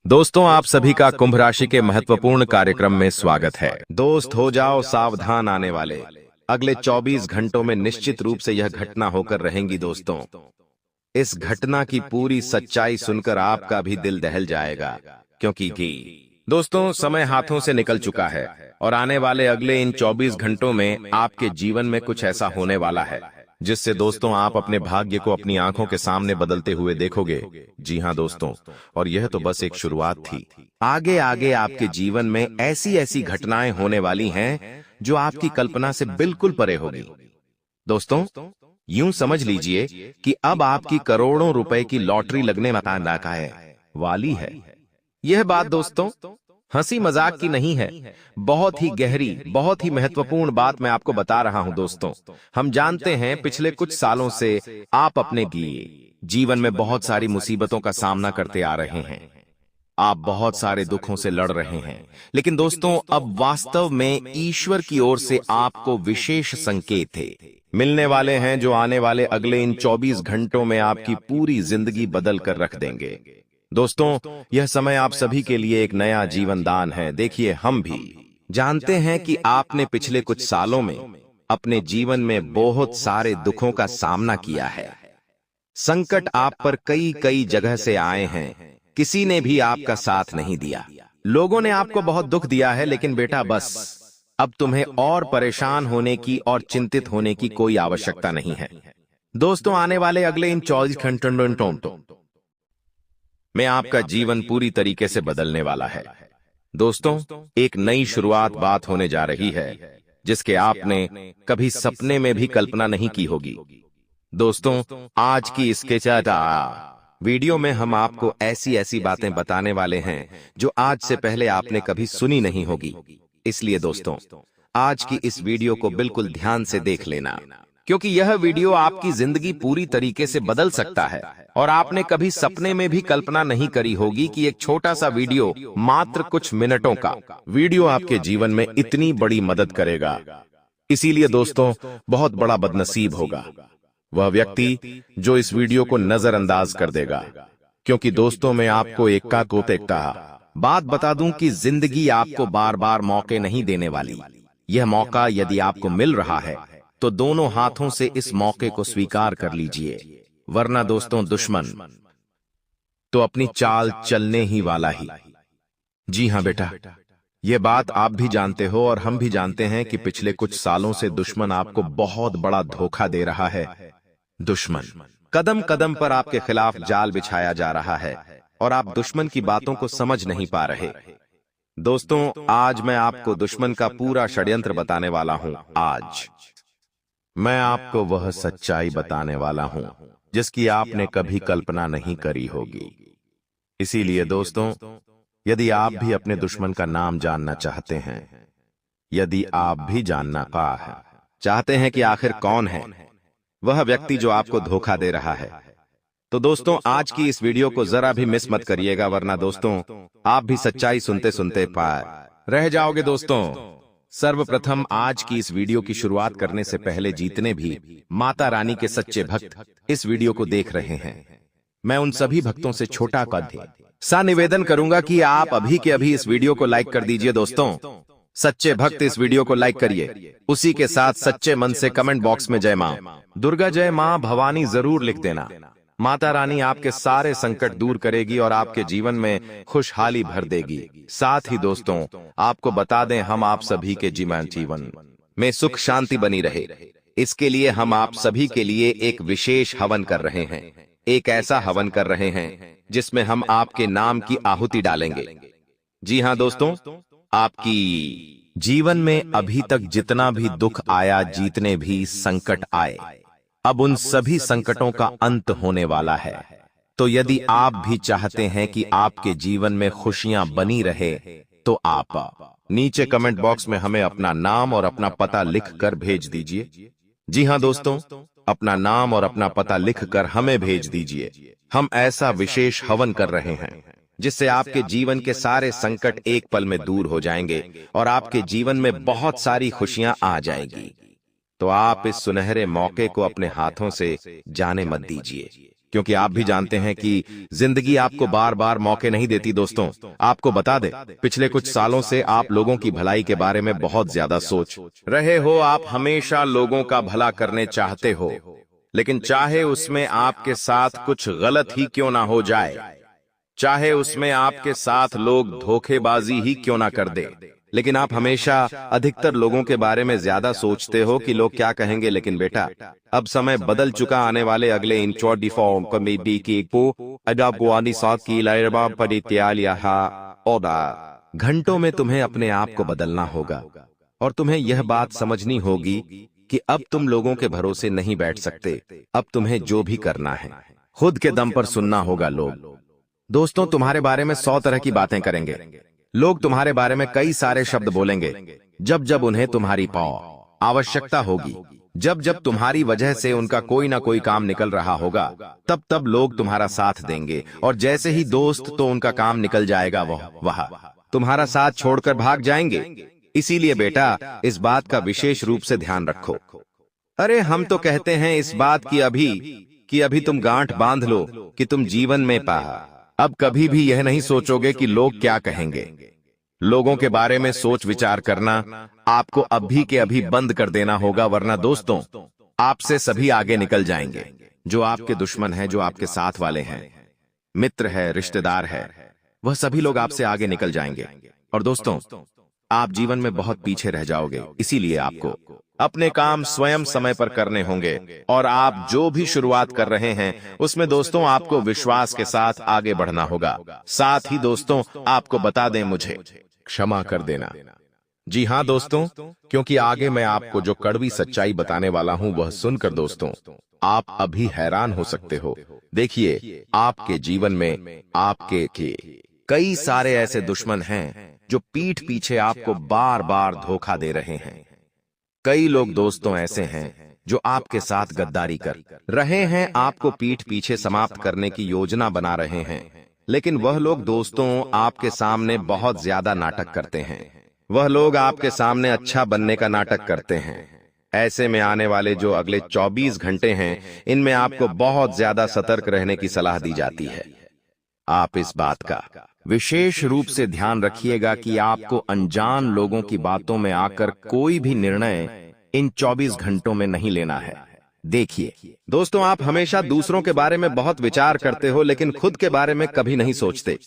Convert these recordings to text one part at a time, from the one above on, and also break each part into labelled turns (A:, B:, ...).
A: दोस्तों, आप सभी का कुंभ राशि के महत्वपूर्ण कार्यक्रम में स्वागत है। दोस्त हो जाओ सावधान, आने वाले अगले 24 घंटों में निश्चित रूप से यह घटना होकर रहेंगी। दोस्तों, इस घटना की पूरी सच्चाई सुनकर आपका भी दिल दहल जाएगा, क्योंकि दोस्तों समय हाथों से निकल चुका है और आने वाले अगले इन 24 घंटों में आपके जीवन में कुछ ऐसा होने वाला है जिससे दोस्तों आप अपने भाग्य को अपनी आंखों के सामने बदलते हुए देखोगे। जी हां दोस्तों, और यह तो बस एक शुरुआत थी। आगे आगे आपके जीवन में ऐसी ऐसी घटनाएं होने वाली हैं जो आपकी कल्पना से बिल्कुल परे होगी। दोस्तों, यूं समझ लीजिए कि अब आपकी करोड़ों रुपए की लॉटरी लगने वाली है। यह बात दोस्तों हंसी मजाक की नहीं है, बहुत ही गहरी, बहुत ही महत्वपूर्ण बात मैं आपको बता रहा हूं। दोस्तों, हम जानते हैं पिछले कुछ सालों से आप अपने जीवन में बहुत सारी मुसीबतों का सामना करते आ रहे हैं। आप बहुत सारे दुखों से लड़ रहे हैं, लेकिन दोस्तों अब वास्तव में ईश्वर की ओर से आपको विशेष संकेत मिलने वाले हैं जो आने वाले अगले इन 24 घंटों में आपकी पूरी जिंदगी बदल कर रख देंगे। दोस्तों, यह समय आप सभी के लिए एक नया जीवन दान है। देखिए, हम भी जानते हैं कि आपने पिछले कुछ सालों में अपने जीवन में बहुत सारे दुखों का सामना किया है। संकट आप पर कई कई जगह से आए हैं, किसी ने भी आपका साथ नहीं दिया। लोगों ने आपको बहुत दुख दिया है, लेकिन बेटा बस अब तुम्हें और परेशान होने की और चिंतित होने की कोई आवश्यकता नहीं है। दोस्तों, आने वाले अगले इन 24 घंटों में आपका जीवन पूरी तरीके से बदलने वाला है। दोस्तों, एक नई शुरुआत बात होने जा रही है जिसके आपने कभी सपने में भी कल्पना नहीं की होगी। दोस्तों, आज की इसके वीडियो में हम आपको ऐसी ऐसी बातें बताने वाले हैं जो आज से पहले आपने कभी सुनी नहीं होगी। इसलिए दोस्तों, आज की इस वीडियो को बिल्कुल ध्यान से देख लेना, क्योंकि यह वीडियो आपकी जिंदगी पूरी तरीके से बदल सकता है और आपने कभी सपने में भी कल्पना नहीं करी होगी कि एक छोटा सा वीडियो, मात्र कुछ मिनटों का वीडियो आपके जीवन में इतनी बड़ी मदद करेगा। इसीलिए दोस्तों, बहुत बड़ा बदनसीब होगा वह व्यक्ति जो इस वीडियो को नजरअंदाज कर देगा, क्योंकि दोस्तों मैं आपको एक बात बता दूं कि जिंदगी आपको बार बार मौके नहीं देने वाली। यह मौका यदि आपको मिल रहा है तो दोनों हाथों से इस मौके को स्वीकार कर लीजिए, वरना दोस्तों दुश्मन तो अपनी चाल चलने ही वाला ही। जी हां बेटा, यह बात आप भी जानते हो और हम भी जानते हैं कि पिछले कुछ सालों से दुश्मन आपको बहुत बड़ा धोखा दे रहा है। दुश्मन कदम कदम पर आपके खिलाफ जाल बिछाया जा रहा है और आप दुश्मन की बातों को समझ नहीं पा रहे। दोस्तों, आज मैं आपको दुश्मन का पूरा षड्यंत्र बताने वाला हूं। आज मैं आपको वह सच्चाई बताने वाला हूं जिसकी आपने कभी कल्पना नहीं करी होगी। इसीलिए दोस्तों, यदि आप भी अपने दुश्मन का नाम जानना चाहते हैं, यदि आप भी जानना चाहते हैं कि आखिर कौन है वह व्यक्ति जो आपको धोखा दे रहा है, तो दोस्तों आज की इस वीडियो को जरा भी मिस मत करिएगा, वरना दोस्तों आप भी सच्चाई सुनते सुनते रह जाओगे। दोस्तों, सर्वप्रथम आज की इस वीडियो की शुरुआत करने से पहले जितने भी माता रानी के सच्चे भक्त इस वीडियो को देख रहे हैं, मैं उन सभी भक्तों से छोटा सा निवेदन करूंगा कि आप अभी के अभी इस वीडियो को लाइक कर दीजिए। दोस्तों, सच्चे भक्त इस वीडियो को लाइक करिए, उसी के साथ सच्चे मन से कमेंट बॉक्स में जय मां दुर्गा, जय मां भवानी जरूर लिख देना। माता रानी आपके सारे संकट दूर करेगी और आपके जीवन में खुशहाली भर देगी। साथ ही दोस्तों, आपको बता दें, हम आप सभी के जीवन में सुख शांति बनी रहे, इसके लिए हम आप सभी के लिए एक विशेष हवन कर रहे हैं। एक ऐसा हवन कर रहे हैं जिसमें हम आपके नाम की आहुति डालेंगे। जी हां दोस्तों, आपकी जीवन में अभी तक जितना भी दुख आया, जितने भी संकट आए, अब उन सभी संकटों का अंत होने वाला है। तो यदि आप भी चाहते हैं कि आपके जीवन में खुशियां बनी रहे, तो आप नीचे कमेंट बॉक्स में हमें अपना नाम और अपना पता लिखकर भेज दीजिए। जी हां दोस्तों, अपना नाम और अपना पता लिखकर हमें भेज दीजिए। हम ऐसा विशेष हवन कर रहे हैं जिससे आपके जीवन के सारे संकट एक पल में दूर हो जाएंगे और आपके जीवन में बहुत सारी खुशियां आ जाएंगी। तो आप इस सुनहरे मौके को अपने हाथों से जाने मत दीजिए, क्योंकि आप भी जानते हैं कि जिंदगी आपको बार बार मौके नहीं देती। दोस्तों, आपको बता दें, पिछले कुछ सालों से आप लोगों की भलाई के बारे में बहुत ज्यादा सोच रहे हो। आप हमेशा लोगों का भला करने चाहते हो, लेकिन चाहे उसमें आपके साथ कुछ गलत ही क्यों ना हो जाए, चाहे उसमें आपके साथ लोग धोखेबाजी ही क्यों ना कर दे, लेकिन आप हमेशा अधिकतर लोगों के बारे में ज्यादा सोचते हो कि लोग क्या कहेंगे। लेकिन बेटा, अब समय बदल चुका। आने वाले अगले इन 24 कमेटी की घंटों में तुम्हें अपने आप को बदलना होगा, और तुम्हें यह बात समझनी होगी कि अब तुम लोगों के भरोसे नहीं बैठ सकते। अब तुम्हें जो भी करना है खुद के दम पर सुनना होगा। लोग, दोस्तों, तुम्हारे बारे में 100 तरह की बातें करेंगे। लोग तुम्हारे बारे में कई सारे शब्द बोलेंगे। जब जब उन्हें तुम्हारी आवश्यकता होगी, जब जब तुम्हारी वजह से उनका कोई ना कोई काम निकल रहा होगा, तब तब लोग तुम्हारा साथ देंगे। और जैसे ही दोस्त तो उनका काम निकल जाएगा, वह तुम्हारा साथ छोड़कर भाग जाएंगे। इसीलिए बेटा, इस बात का विशेष रूप से ध्यान रखो। अरे, हम तो कहते हैं इस बात की अभी तुम गांठ बांध लो कि तुम जीवन में अब कभी भी यह नहीं सोचोगे कि लोग क्या कहेंगे। लोगों के बारे में सोच विचार करना आपको अभी के अभी बंद कर देना होगा, वरना दोस्तों, आपसे सभी आगे निकल जाएंगे। जो आपके दुश्मन हैं, जो आपके साथ वाले हैं, मित्र है, रिश्तेदार है, वह सभी लोग आपसे आगे निकल जाएंगे। और दोस्तों, आप जीवन में बहुत पीछे रह जाओगे। इसीलिए आपको अपने काम स्वयं समय पर करने होंगे, और आप जो भी शुरुआत कर रहे हैं उसमें दोस्तों आपको विश्वास के साथ आगे बढ़ना होगा। साथ ही दोस्तों, आपको बता दें, मुझे क्षमा कर देना। जी हाँ दोस्तों, क्योंकि आगे मैं आपको जो कड़वी सच्चाई बताने वाला हूं, वह सुनकर दोस्तों आप अभी हैरान हो सकते हो। देखिए, आपके जीवन में आपके कई सारे ऐसे दुश्मन हैं जो पीठ पीछे आपको बार बार धोखा दे रहे हैं। कई लोग दोस्तों ऐसे हैं जो आपके साथ गद्दारी कर रहे हैं, आपको पीठ पीछे समाप्त करने की योजना बना रहे हैं। लेकिन वह लोग दोस्तों आपके सामने बहुत ज्यादा नाटक करते हैं। वह लोग आपके सामने अच्छा बनने का नाटक करते हैं। ऐसे में आने वाले जो अगले 24 घंटे हैं, इनमें आपको बहुत ज्यादा सतर्क रहने की सलाह दी जाती है। आप इस बात का विशेष रूप से ध्यान रखिएगा कि आपको अनजान लोगों की बातों में आकर कोई भी निर्णय इन 24 घंटों में नहीं लेना है। देखिए दोस्तों, आप हमेशा दूसरों के बारे में बहुत विचार करते हो, लेकिन खुद के बारे में कभी नहीं सोचते।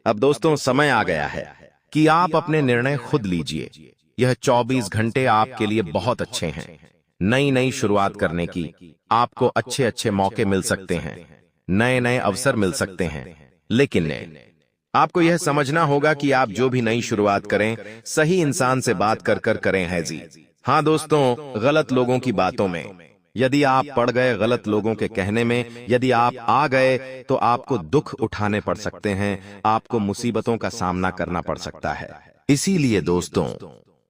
A: अब दोस्तों, समय आ गया है कि आप अपने निर्णय खुद लीजिए। यह 24 घंटे आपके लिए बहुत अच्छे हैं। नई नई शुरुआत करने की आपको अच्छे अच्छे मौके मिल सकते हैं, नए नए अवसर मिल सकते हैं। लेकिन आपको यह समझना होगा कि आप जो भी नई शुरुआत करें, सही इंसान से बात कर कर करें है जी। हाँ दोस्तों, गलत लोगों की बातों में यदि आप पड़ गए, गलत लोगों के कहने में यदि आप आ गए, तो आपको दुख उठाने पड़ सकते हैं, आपको मुसीबतों का सामना करना पड़ सकता है। इसीलिए दोस्तों,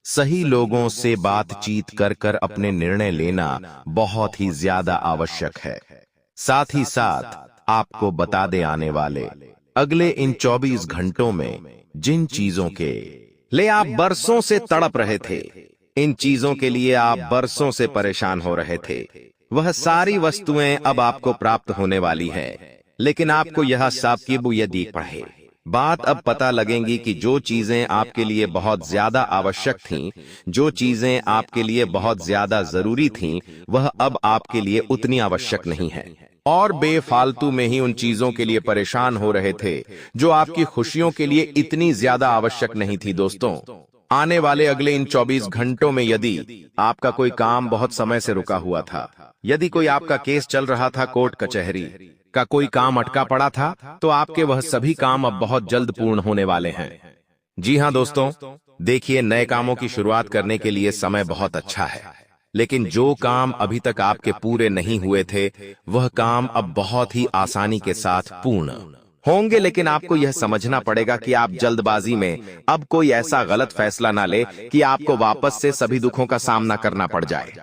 A: सही लोगों से बातचीत कर कर अपने निर्णय लेना बहुत ही ज्यादा आवश्यक है। साथ ही साथ आपको बता दे, आने वाले अगले इन 24 घंटों में जिन चीजों के लिए आप बरसों से तड़प रहे थे, इन चीजों के लिए आप बरसों से परेशान हो रहे थे, वह सारी वस्तुएं अब आपको प्राप्त होने वाली है। लेकिन आपको यह साकिब यदि पढ़े बात अब पता लगेगी कि जो चीजें आपके लिए बहुत ज्यादा आवश्यक थीं, जो चीजें आपके लिए बहुत ज्यादा जरूरी थीं, वह अब आपके लिए उतनी आवश्यक नहीं है। और बेफालतू में ही उन चीजों के लिए परेशान हो रहे थे जो आपकी खुशियों के लिए इतनी ज्यादा आवश्यक नहीं थी। दोस्तों, आने वाले अगले इन 24 घंटों में यदि आपका कोई काम बहुत समय से रुका हुआ था, यदि कोई आपका केस चल रहा था, कोर्ट कचहरी का कोई काम अटका पड़ा था, तो आपके वह सभी काम अब बहुत जल्द पूर्ण होने वाले हैं। जी हाँ दोस्तों, देखिए, नए कामों की शुरुआत करने के लिए समय बहुत अच्छा है, लेकिन जो काम अभी तक आपके पूरे नहीं हुए थे, वह काम अब बहुत ही आसानी के साथ पूर्ण होंगे। लेकिन आपको यह समझना पड़ेगा कि आप जल्दबाजी में अब कोई ऐसा गलत फैसला ना ले कि आपको वापस से सभी दुखों का सामना करना पड़ जाए।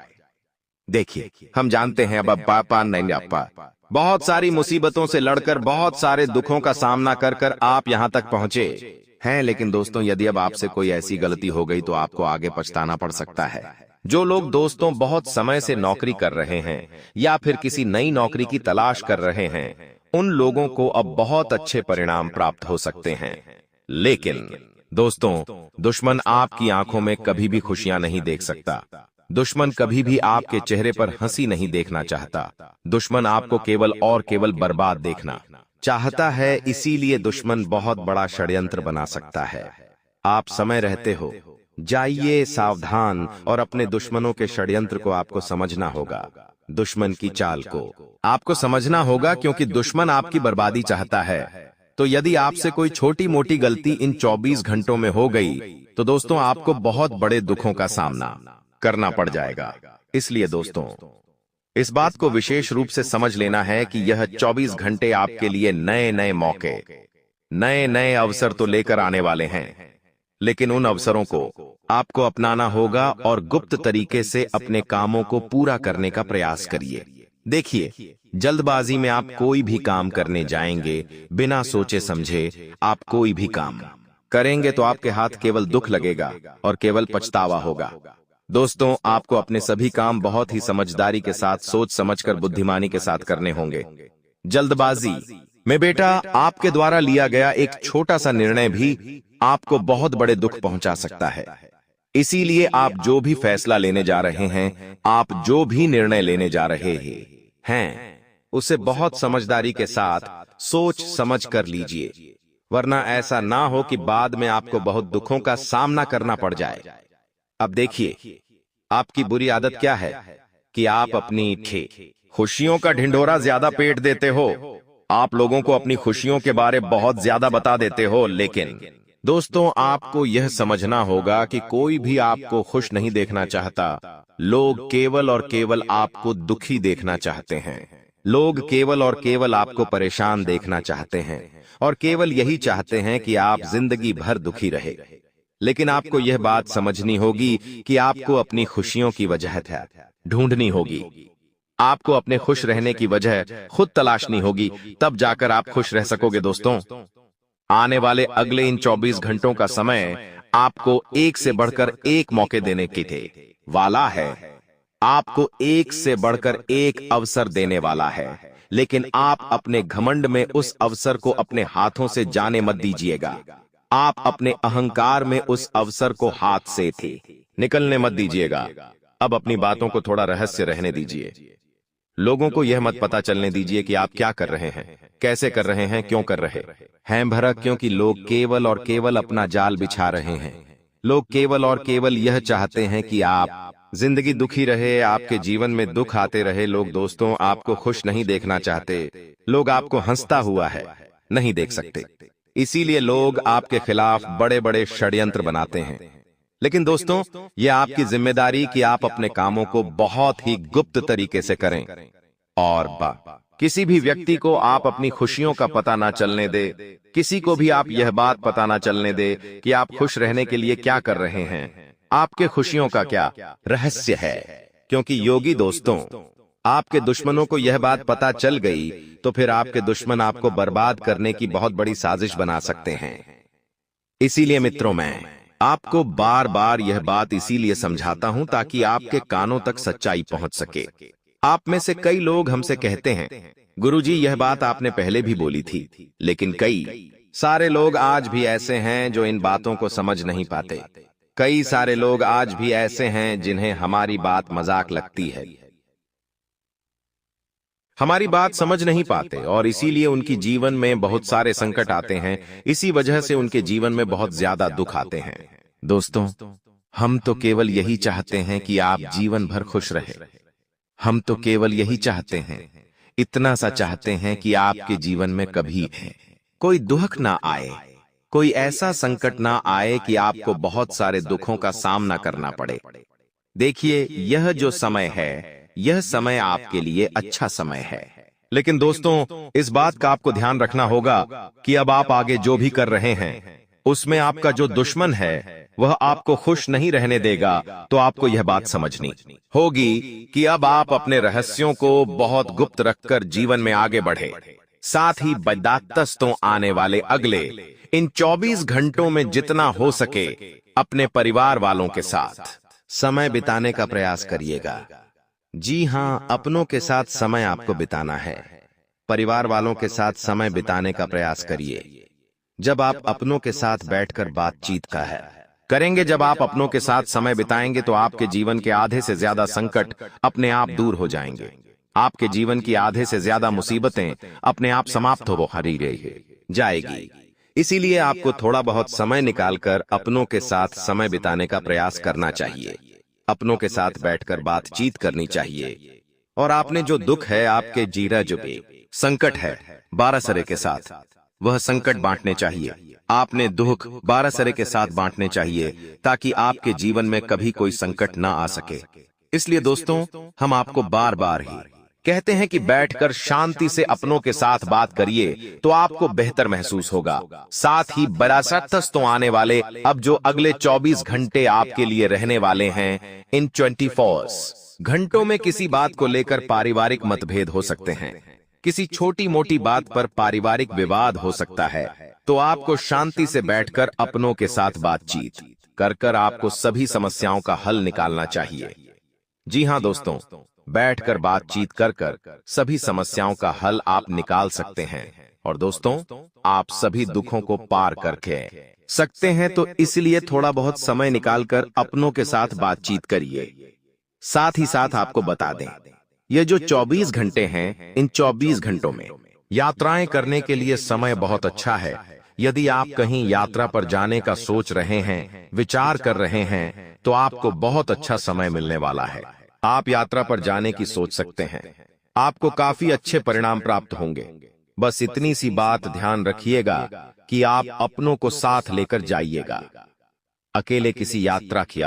A: देखिए, हम जानते हैं अब पापा नहीं आपा बहुत सारी मुसीबतों से लड़कर, बहुत सारे दुखों का सामना कर कर आप यहाँ तक पहुंचे हैं। लेकिन दोस्तों, यदि अब आपसे कोई ऐसी गलती हो गई तो आपको आगे पछताना पड़ सकता है। जो लोग दोस्तों बहुत समय से नौकरी कर रहे हैं या फिर किसी नई नौकरी की तलाश कर रहे हैं, उन लोगों को अब बहुत अच्छे परिणाम प्राप्त हो सकते हैं। लेकिन दोस्तों, दुश्मन आपकी आंखों में कभी भी खुशियां नहीं देख सकता। दुश्मन कभी भी आपके चेहरे पर हंसी नहीं देखना चाहता। दुश्मन आपको केवल और केवल बर्बाद देखना चाहता है। इसीलिए दुश्मन बहुत बड़ा षड्यंत्र बना सकता है। आप समय रहते हो, जाइए सावधान, और अपने दुश्मनों के षड्यंत्र को आपको समझना होगा। दुश्मन की चाल को आपको समझना होगा, क्योंकि दुश्मन आपकी बर्बादी चाहता है। तो यदि आपसे कोई छोटी मोटी गलती इन 24 घंटों में हो गई, तो दोस्तों आपको बहुत बड़े दुखों का सामना करना पड़ जाएगा। इसलिए दोस्तों, इस बात को विशेष रूप से समझ लेना है कि यह 24 घंटे आपके लिए नए नए मौके, नए नए अवसर तो लेकर आने वाले हैं। लेकिन उन अवसरों को आपको अपनाना होगा और गुप्त तरीके से अपने कामों को पूरा करने का प्रयास करिए। देखिए, जल्दबाजी में आप कोई भी काम करने जाएंगे, बिना सोचे समझे आप कोई भी काम करेंगे तो आपके हाथ केवल दुख लगेगा और केवल पछतावा होगा। दोस्तों, आपको अपने सभी काम बहुत ही समझदारी के साथ, सोच समझकर, बुद्धिमानी के साथ करने होंगे। जल्दबाजी में बेटा, आपके द्वारा लिया गया एक छोटा सा निर्णय भी आपको बहुत बड़े दुख पहुंचा सकता है। इसीलिए आप जो भी फैसला लेने जा रहे हैं, आप जो भी निर्णय लेने जा रहे हैं, उसे बहुत समझदारी के साथ सोच समझ कर लीजिए, वरना ऐसा ना हो कि बाद में आपको बहुत दुखों का सामना करना पड़ जाए। अब देखिए, आपकी बुरी आदत क्या है कि आप अपनी खुशियों का ढिंढोरा ज्यादा पेट देते हो। आप लोगों को अपनी खुशियों के बारे बहुत ज्यादा बता देते हो। लेकिन दोस्तों, आपको यह समझना होगा कि कोई भी आपको खुश नहीं देखना चाहता। लोग केवल और केवल आपको दुखी देखना चाहते हैं। लोग केवल और केवल आपको परेशान देखना चाहते हैं, और केवल यही चाहते हैं कि आप जिंदगी भर दुखी रहे। लेकिन आपको यह बात समझनी होगी कि आपको अपनी खुशियों की वजह ढूंढनी होगी। आपको अपने खुश रहने की वजह खुद तलाशनी होगी, तब जाकर आप खुश रह सकोगे। दोस्तों, आने वाले अगले इन 24 घंटों का समय आपको एक से बढ़कर एक मौके देने की वाला है। आपको एक से बढ़कर एक अवसर देने वाला है। लेकिन आप अपने घमंड में उस अवसर को अपने हाथों से जाने मत दीजिएगा। आप अपने अहंकार में उस अवसर को हाथ से निकलने मत दीजिएगा। अब अपनी बातों को थोड़ा रहस्य रहने दीजिए। लोगों को यह मत पता चलने दीजिए कि आप क्या कर रहे हैं, कैसे कर रहे हैं, क्यों कर रहे हैं भरक, क्योंकि लोग केवल और केवल अपना जाल बिछा रहे हैं। लोग केवल और केवल यह चाहते हैं कि आप जिंदगी दुखी रहे, आपके जीवन में दुख आते रहे। लोग दोस्तों आपको खुश नहीं देखना चाहते। लोग आपको हंसता हुआ है नहीं देख सकते। इसीलिए लोग आपके खिलाफ बड़े बड़े षड्यंत्र बनाते हैं। लेकिन दोस्तों, यह आपकी जिम्मेदारी कि आप अपने कामों को बहुत ही गुप्त तरीके से करें, और किसी भी व्यक्ति को आप अपनी खुशियों का पता ना चलने दे। किसी को भी आप यह बात पता ना चलने दे कि आप खुश रहने के लिए क्या कर रहे हैं, आपके खुशियों का क्या रहस्य है। क्योंकि योगी दोस्तों, आपके दुश्मनों को यह बात पता चल गई तो फिर आपके दुश्मन आपको बर्बाद करने की बहुत बड़ी साजिश बना सकते हैं। इसीलिए मित्रों, मैं आपको बार बार यह बात इसीलिए समझाता हूं ताकि आपके कानों तक सच्चाई पहुंच सके। आप में से कई लोग हमसे कहते हैं, गुरुजी यह बात आपने पहले भी बोली थी। लेकिन कई सारे लोग आज भी ऐसे हैं जो इन बातों को समझ नहीं पाते। कई सारे लोग आज भी ऐसे हैं जिन्हें हमारी बात मजाक लगती है, हमारी बात समझ नहीं पाते, और इसीलिए उनकी जीवन में बहुत सारे संकट आते हैं। इसी वजह से उनके जीवन में बहुत ज्यादा दुख आते हैं। दोस्तों, हम तो केवल यही चाहते हैं कि आप जीवन भर खुश रहे। हम तो केवल यही चाहते हैं, इतना सा चाहते हैं कि आपके जीवन में कभी कोई दुख ना आए, कोई ऐसा संकट ना आए कि आपको बहुत सारे दुखों का सामना करना पड़े। देखिए, यह जो समय है, यह समय आपके लिए अच्छा समय है। लेकिन दोस्तों, इस बात का आपको ध्यान रखना होगा कि अब आप आगे जो भी कर रहे हैं, उसमें आपका जो दुश्मन है वह आपको खुश नहीं रहने देगा। तो आपको यह बात समझनी होगी कि अब आप अपने रहस्यों को बहुत गुप्त रखकर जीवन में आगे बढ़े। साथ ही बदातस्तों आने वाले अगले इन 24 घंटों में जितना हो सके अपने परिवार वालों के साथ समय बिताने का प्रयास करिएगा। जी हाँ, अपनों के साथ समय आपको बिताना है। परिवार वालों के साथ समय बिताने का प्रयास करिए। जब आप अपनों के साथ बैठकर बातचीत करेंगे, जब आप अपनों के साथ समय बिताएंगे तो आपके जीवन के आधे से ज्यादा संकट अपने आप दूर हो जाएंगे। आपके जीवन की आधे से ज्यादा मुसीबतें अपने आप समाप्त हो जाएगी। इसीलिए आपको थोड़ा बहुत समय निकालकर अपनों के साथ समय बिताने का प्रयास करना चाहिए। अपनों के साथ बैठकर बातचीत करनी चाहिए। और आपने जो दुख है, आपके जीरा जो भी संकट है 12 सरे के साथ, वह संकट बांटने चाहिए। आपने दुख 12 सरे के साथ बांटने चाहिए ताकि आपके जीवन में कभी कोई संकट ना आ सके। इसलिए दोस्तों, हम आपको बार बार ही कहते हैं कि बैठकर शांति से अपनों के साथ बात करिए तो आपको बेहतर महसूस होगा। साथ ही बरासतस तो आने वाले अब जो अगले 24 घंटे आपके लिए रहने वाले हैं, इन 24 घंटों में किसी बात को लेकर पारिवारिक मतभेद हो सकते हैं। किसी छोटी मोटी बात पर पारिवारिक विवाद हो सकता है, तो आपको शांति से बैठकर अपनों के साथ बातचीत कर आपको सभी समस्याओं का हल निकालना चाहिए। जी हाँ दोस्तों, बैठकर बातचीत कर सभी समस्याओं का हल आप निकाल सकते हैं। और दोस्तों, आप सभी दुखों को पार करके सकते हैं। तो इसलिए थोड़ा बहुत समय निकालकर अपनों के साथ बातचीत करिए। साथ ही साथ आपको बता दें, ये जो 24 घंटे हैं, इन 24 घंटों में यात्राएं करने के लिए समय बहुत अच्छा है। यदि आप कहीं यात्रा पर जाने का सोच रहे हैं, विचार कर रहे हैं, तो आपको बहुत अच्छा समय मिलने वाला है। आप यात्रा पर जाने की सोच सकते हैं। आपको काफी अच्छे परिणाम प्राप्त होंगे। बस इतनी सी बात ध्यान रखिएगा कि आप अपनों को साथ लेकर जाइएगा। अकेले किसी यात्रा की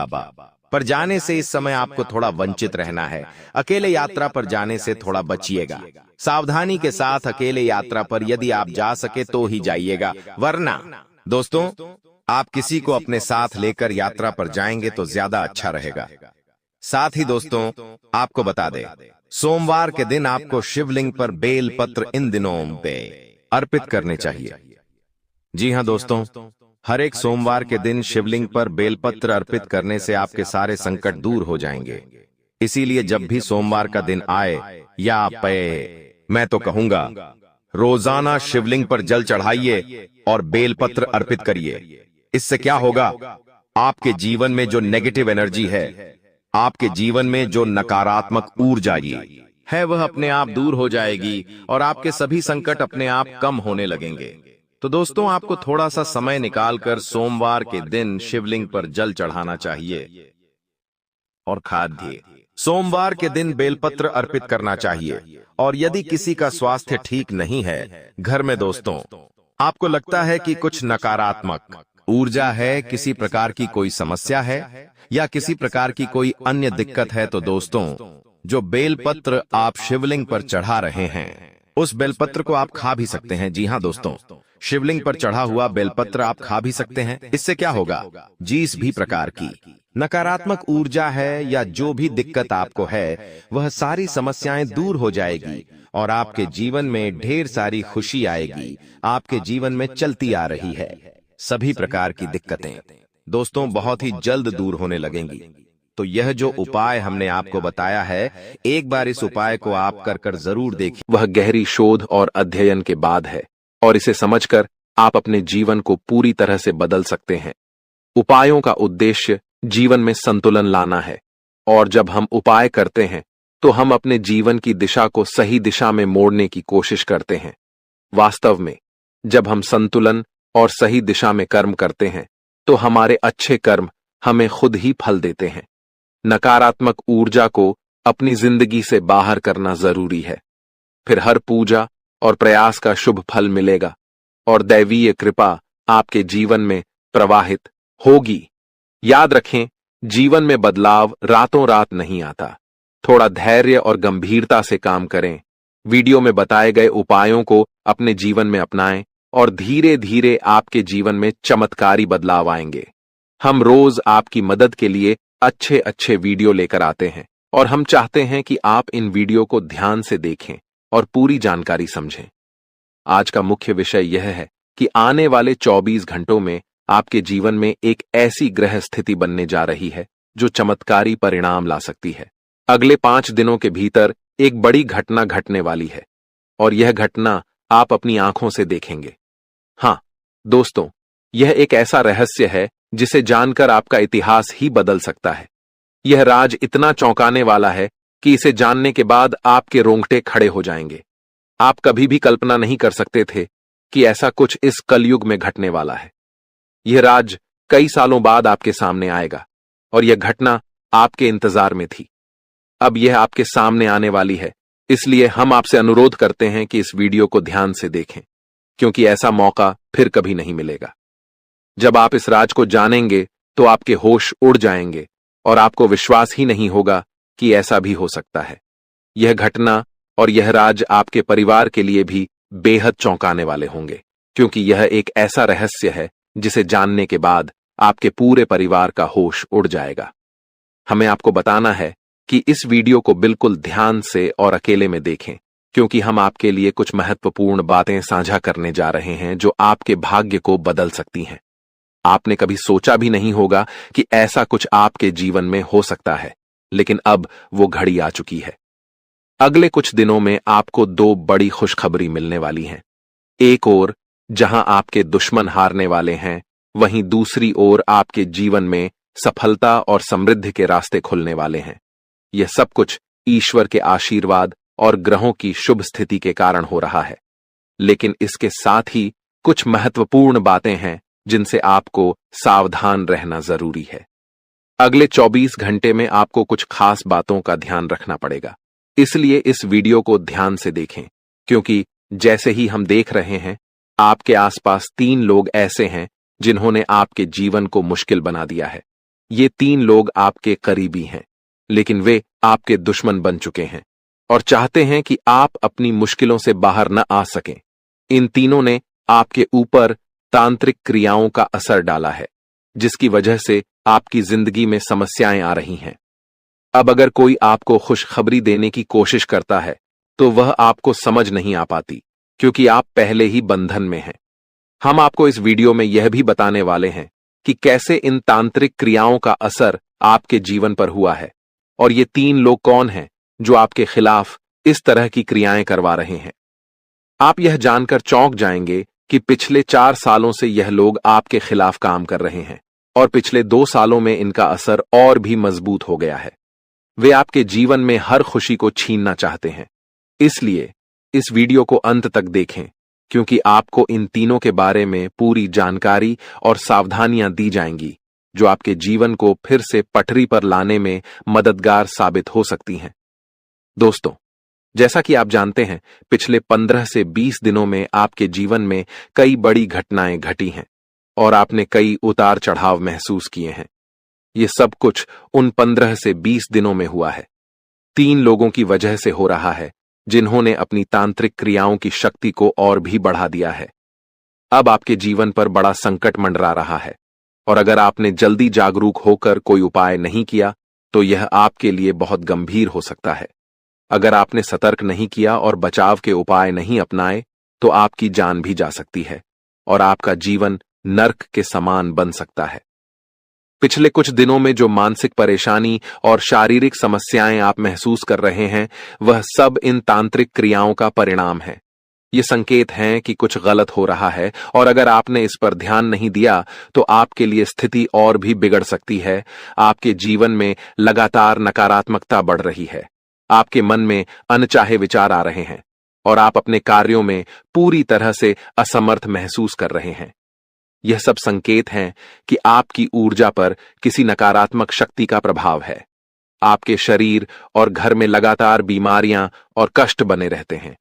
A: पर जाने से इस समय आपको थोड़ा वंचित रहना है। अकेले यात्रा पर जाने से थोड़ा बचिएगा। सावधानी के साथ अकेले यात्रा पर यदि आप जा सके तो ही जाइएगा, वरना दोस्तों, आप किसी को अपने साथ लेकर यात्रा पर जाएंगे तो ज्यादा अच्छा रहेगा। साथ ही दोस्तों, आपको बता दें, सोमवार के दिन आपको शिवलिंग पर बेल पत्र इन दिनों पे अर्पित करने चाहिए। जी हाँ दोस्तों, हर एक सोमवार के दिन शिवलिंग पर बेलपत्र अर्पित करने से आपके सारे संकट दूर हो जाएंगे। इसीलिए जब भी सोमवार का दिन आए या मैं तो कहूंगा, रोजाना शिवलिंग पर जल चढ़ाइए और बेलपत्र अर्पित करिए। इससे क्या होगा, आपके जीवन में जो नेगेटिव एनर्जी है, आपके जीवन में जो नकारात्मक ऊर्जा है, वह अपने आप दूर हो जाएगी और आपके सभी संकट अपने आप कम होने लगेंगे। तो दोस्तों, आपको थोड़ा सा समय निकालकर सोमवार के दिन शिवलिंग पर जल चढ़ाना चाहिए और खाद्य सोमवार के दिन बेलपत्र अर्पित करना चाहिए। और यदि किसी का स्वास्थ्य ठीक नहीं है घर में दोस्तों, आपको लगता है कि कुछ नकारात्मक ऊर्जा है, किसी प्रकार की कोई समस्या है या किसी प्रकार की कोई अन्य दिक्कत है, तो दोस्तों, जो बेलपत्र आप शिवलिंग पर चढ़ा रहे हैं, उस बेलपत्र को आप खा भी सकते हैं। जी हाँ दोस्तों, शिवलिंग पर चढ़ा हुआ बेलपत्र आप खा भी सकते हैं। इससे क्या होगा, जिस भी प्रकार की नकारात्मक ऊर्जा है या जो भी दिक्कत आपको है, वह सारी समस्याएं दूर हो जाएगी और आपके जीवन में ढेर सारी खुशी आएगी। आपके जीवन में चलती आ रही है सभी प्रकार की दिक्कतें दोस्तों बहुत ही जल्द दूर होने लगेंगी। तो यह जो उपाय हमने आपको बताया है, एक बार इस उपाय को आप कर जरूर देखिए।
B: वह गहरी शोध और अध्ययन के बाद है और इसे समझकर आप अपने जीवन को पूरी तरह से बदल सकते हैं। उपायों का उद्देश्य जीवन में संतुलन लाना है, और जब हम उपाय करते हैं तो हम अपने जीवन की दिशा को सही दिशा में मोड़ने की कोशिश करते हैं। वास्तव में जब हम संतुलन और सही दिशा में कर्म करते हैं तो हमारे अच्छे कर्म हमें खुद ही फल देते हैं। नकारात्मक ऊर्जा को अपनी जिंदगी से बाहर करना जरूरी है, फिर हर पूजा और प्रयास का शुभ फल मिलेगा और दैवीय कृपा आपके जीवन में प्रवाहित होगी। याद रखें, जीवन में बदलाव रातों रात नहीं आता। थोड़ा धैर्य और गंभीरता से काम करें। वीडियो में बताए गए उपायों को अपने जीवन में अपनाएं और धीरे धीरे आपके जीवन में चमत्कारी बदलाव आएंगे। हम रोज आपकी मदद के लिए अच्छे अच्छे वीडियो लेकर आते हैं और हम चाहते हैं कि आप इन वीडियो को ध्यान से देखें और पूरी जानकारी समझें। आज का मुख्य विषय यह है कि आने वाले 24 घंटों में आपके जीवन में एक ऐसी ग्रह स्थिति बनने जा रही है जो चमत्कारी परिणाम ला सकती है। अगले 5 दिनों के भीतर एक बड़ी घटना घटने वाली है और यह घटना आप अपनी आंखों से देखेंगे। हाँ दोस्तों, यह एक ऐसा रहस्य है जिसे जानकर आपका इतिहास ही बदल सकता है। यह राज इतना चौंकाने वाला है कि इसे जानने के बाद आपके रोंगटे खड़े हो जाएंगे। आप कभी भी कल्पना नहीं कर सकते थे कि ऐसा कुछ इस कलयुग में घटने वाला है। यह राज कई सालों बाद आपके सामने आएगा और यह घटना आपके इंतजार में थी। अब यह आपके सामने आने वाली है, इसलिए हम आपसे अनुरोध करते हैं कि इस वीडियो को ध्यान से देखें, क्योंकि ऐसा मौका फिर कभी नहीं मिलेगा। जब आप इस राज को जानेंगे तो आपके होश उड़ जाएंगे और आपको विश्वास ही नहीं होगा कि ऐसा भी हो सकता है। यह घटना और यह राज आपके परिवार के लिए भी बेहद चौंकाने वाले होंगे, क्योंकि यह एक ऐसा रहस्य है जिसे जानने के बाद आपके पूरे परिवार का होश उड़ जाएगा। हमें आपको बताना है कि इस वीडियो को बिल्कुल ध्यान से और अकेले में देखें, क्योंकि हम आपके लिए कुछ महत्वपूर्ण बातें साझा करने जा रहे हैं जो आपके भाग्य को बदल सकती हैं। आपने कभी सोचा भी नहीं होगा कि ऐसा कुछ आपके जीवन में हो सकता है, लेकिन अब वो घड़ी आ चुकी है। अगले कुछ दिनों में आपको 2 बड़ी खुशखबरी मिलने वाली हैं। एक ओर जहां आपके दुश्मन हारने वाले हैं, वहीं दूसरी ओर आपके जीवन में सफलता और समृद्धि के रास्ते खुलने वाले हैं। यह सब कुछ ईश्वर के आशीर्वाद और ग्रहों की शुभ स्थिति के कारण हो रहा है, लेकिन इसके साथ ही कुछ महत्वपूर्ण बातें हैं जिनसे आपको सावधान रहना जरूरी है। अगले 24 घंटे में आपको कुछ खास बातों का ध्यान रखना पड़ेगा, इसलिए इस वीडियो को ध्यान से देखें, क्योंकि जैसे ही हम देख रहे हैं, आपके आसपास 3 लोग ऐसे हैं जिन्होंने आपके जीवन को मुश्किल बना दिया है। ये 3 लोग आपके करीबी हैं, लेकिन वे आपके दुश्मन बन चुके हैं और चाहते हैं कि आप अपनी मुश्किलों से बाहर न आ सकें। इन तीनों ने आपके ऊपर तांत्रिक क्रियाओं का असर डाला है, जिसकी वजह से आपकी जिंदगी में समस्याएं आ रही हैं। अब अगर कोई आपको खुशखबरी देने की कोशिश करता है तो वह आपको समझ नहीं आ पाती, क्योंकि आप पहले ही बंधन में हैं। हम आपको इस वीडियो में यह भी बताने वाले हैं कि कैसे इन तांत्रिक क्रियाओं का असर आपके जीवन पर हुआ है और ये 3 लोग कौन हैं जो आपके खिलाफ इस तरह की क्रियाएं करवा रहे हैं। आप यह जानकर चौंक जाएंगे कि पिछले 4 सालों से यह लोग आपके खिलाफ काम कर रहे हैं और पिछले 2 सालों में इनका असर और भी मजबूत हो गया है। वे आपके जीवन में हर खुशी को छीनना चाहते हैं, इसलिए इस वीडियो को अंत तक देखें, क्योंकि आपको इन तीनों के बारे में पूरी जानकारी और सावधानियां दी जाएंगी जो आपके जीवन को फिर से पटरी पर लाने में मददगार साबित हो सकती हैं। दोस्तों, जैसा कि आप जानते हैं, पिछले 15 से 20 दिनों में आपके जीवन में कई बड़ी घटनाएं घटी हैं और आपने कई उतार चढ़ाव महसूस किए हैं। ये सब कुछ उन 15 से 20 दिनों में हुआ है। 3 लोगों की वजह से हो रहा है जिन्होंने अपनी तांत्रिक क्रियाओं की शक्ति को और भी बढ़ा दिया है। अब आपके जीवन पर बड़ा संकट मंडरा रहा है और अगर आपने जल्दी जागरूक होकर कोई उपाय नहीं किया तो यह आपके लिए बहुत गंभीर हो सकता है। अगर आपने सतर्क नहीं किया और बचाव के उपाय नहीं अपनाए तो आपकी जान भी जा सकती है और आपका जीवन नर्क के समान बन सकता है। पिछले कुछ दिनों में जो मानसिक परेशानी और शारीरिक समस्याएं आप महसूस कर रहे हैं, वह सब इन तांत्रिक क्रियाओं का परिणाम है। ये संकेत हैं कि कुछ गलत हो रहा है और अगर आपने इस पर ध्यान नहीं दिया तो आपके लिए स्थिति और भी बिगड़ सकती है। आपके जीवन में लगातार नकारात्मकता बढ़ रही है, आपके मन में अनचाहे विचार आ रहे हैं और आप अपने कार्यों में पूरी तरह से असमर्थ महसूस कर रहे हैं। यह सब संकेत हैं कि आपकी ऊर्जा पर किसी नकारात्मक शक्ति का प्रभाव है। आपके शरीर और घर में लगातार बीमारियां और कष्ट बने रहते हैं,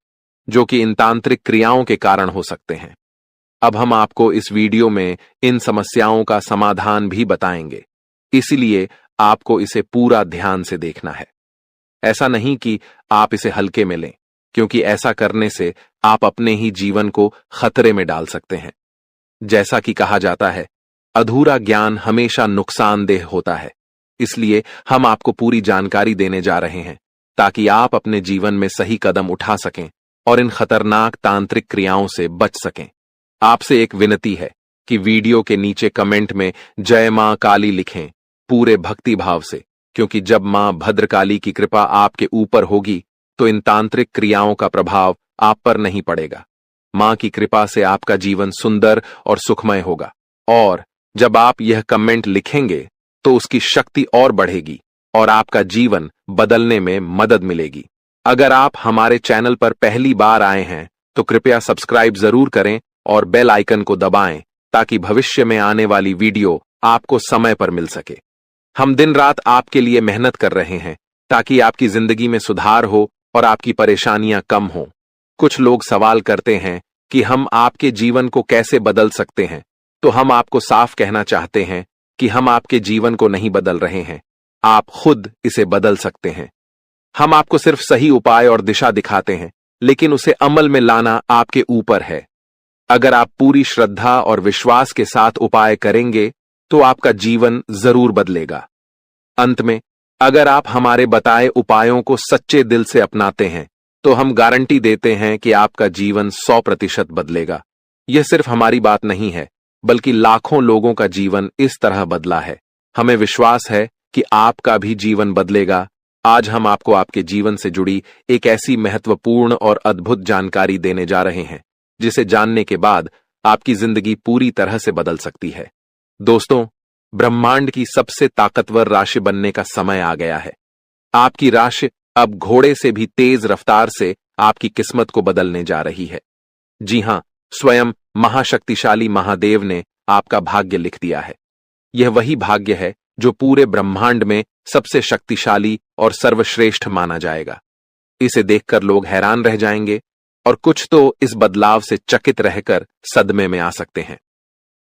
B: जो कि इन तांत्रिक क्रियाओं के कारण हो सकते हैं। अब हम आपको इस वीडियो में इन समस्याओं का समाधान भी बताएंगे, इसलिए आपको इसे पूरा ध्यान से देखना है। ऐसा नहीं कि आप इसे हल्के में लें, क्योंकि ऐसा करने से आप अपने ही जीवन को खतरे में डाल सकते हैं। जैसा कि कहा जाता है, अधूरा ज्ञान हमेशा नुकसानदेह होता है, इसलिए हम आपको पूरी जानकारी देने जा रहे हैं ताकि आप अपने जीवन में सही कदम उठा सकें और इन खतरनाक तांत्रिक क्रियाओं से बच सकें। आपसे एक विनती है कि वीडियो के नीचे कमेंट में जय मां काली लिखें पूरे भक्ति भाव से, क्योंकि जब मां भद्रकाली की कृपा आपके ऊपर होगी तो इन तांत्रिक क्रियाओं का प्रभाव आप पर नहीं पड़ेगा। मां की कृपा से आपका जीवन सुंदर और सुखमय होगा। और जब आप यह कमेंट लिखेंगे तो उसकी शक्ति और बढ़ेगी और आपका जीवन बदलने में मदद मिलेगी। अगर आप हमारे चैनल पर पहली बार आए हैं तो कृपया सब्सक्राइब जरूर करें और बेल आइकन को दबाएं ताकि भविष्य में आने वाली वीडियो आपको समय पर मिल सके। हम दिन रात आपके लिए मेहनत कर रहे हैं ताकि आपकी जिंदगी में सुधार हो और आपकी परेशानियां कम हो। कुछ लोग सवाल करते हैं कि हम आपके जीवन को कैसे बदल सकते हैं, तो हम आपको साफ कहना चाहते हैं कि हम आपके जीवन को नहीं बदल रहे हैं, आप खुद इसे बदल सकते हैं। हम आपको सिर्फ सही उपाय और दिशा दिखाते हैं, लेकिन उसे अमल में लाना आपके ऊपर है। अगर आप पूरी श्रद्धा और विश्वास के साथ उपाय करेंगे तो आपका जीवन जरूर बदलेगा। अंत में, अगर आप हमारे बताए उपायों को सच्चे दिल से अपनाते हैं तो हम गारंटी देते हैं कि आपका जीवन 100% बदलेगा। यह सिर्फ हमारी बात नहीं है, बल्कि लाखों लोगों का जीवन इस तरह बदला है। हमें विश्वास है कि आपका भी जीवन बदलेगा। आज हम आपको आपके जीवन से जुड़ी एक ऐसी महत्वपूर्ण और अद्भुत जानकारी देने जा रहे हैं जिसे जानने के बाद आपकी जिंदगी पूरी तरह से बदल सकती है। दोस्तों, ब्रह्मांड की सबसे ताकतवर राशि बनने का समय आ गया है। आपकी राशि अब घोड़े से भी तेज रफ्तार से आपकी किस्मत को बदलने जा रही है। जी हां, स्वयं महाशक्तिशाली महादेव ने आपका भाग्य लिख दिया है। यह वही भाग्य है जो पूरे ब्रह्मांड में सबसे शक्तिशाली और सर्वश्रेष्ठ माना जाएगा। इसे देखकर लोग हैरान रह जाएंगे और कुछ तो इस बदलाव से चकित रहकर सदमे में आ सकते हैं।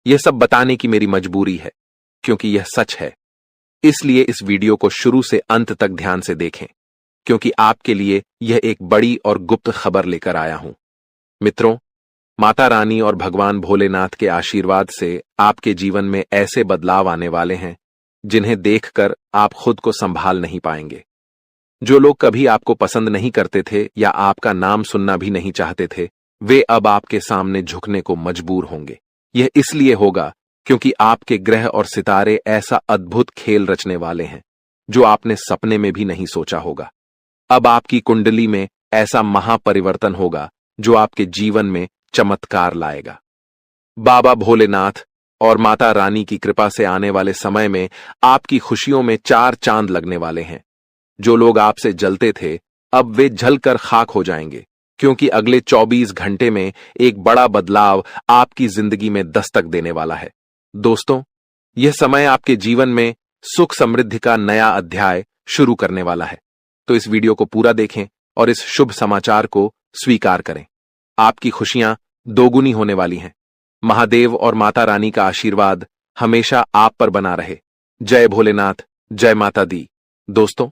B: यह सब बताने की मेरी मजबूरी है, क्योंकि यह सच है। इसलिए इस वीडियो को शुरू से अंत तक ध्यान से देखें, क्योंकि आपके लिए यह एक बड़ी और गुप्त खबर लेकर आया हूं। मित्रों, माता रानी और भगवान भोलेनाथ के आशीर्वाद से आपके जीवन में ऐसे बदलाव आने वाले हैं जिन्हें देखकर आप खुद को संभाल नहीं पाएंगे। जो लोग कभी आपको पसंद नहीं करते थे या आपका नाम सुनना भी नहीं चाहते थे, वे अब आपके सामने झुकने को मजबूर होंगे। यह इसलिए होगा क्योंकि आपके ग्रह और सितारे ऐसा अद्भुत खेल रचने वाले हैं जो आपने सपने में भी नहीं सोचा होगा। अब आपकी कुंडली में ऐसा महापरिवर्तन होगा जो आपके जीवन में चमत्कार लाएगा। बाबा भोलेनाथ और माता रानी की कृपा से आने वाले समय में आपकी खुशियों में 4 चांद लगने वाले हैं। जो लोग आपसे जलते थे, अब वे जलकर खाक हो जाएंगे, क्योंकि अगले 24 घंटे में एक बड़ा बदलाव आपकी जिंदगी में दस्तक देने वाला है। दोस्तों, यह समय आपके जीवन में सुख समृद्धि का नया अध्याय शुरू करने वाला है। तो इस वीडियो को पूरा देखें और इस शुभ समाचार को स्वीकार करें। आपकी खुशियां दोगुनी होने वाली हैं। महादेव और माता रानी का आशीर्वाद हमेशा आप पर बना रहे। जय भोलेनाथ, जय माता दी। दोस्तों,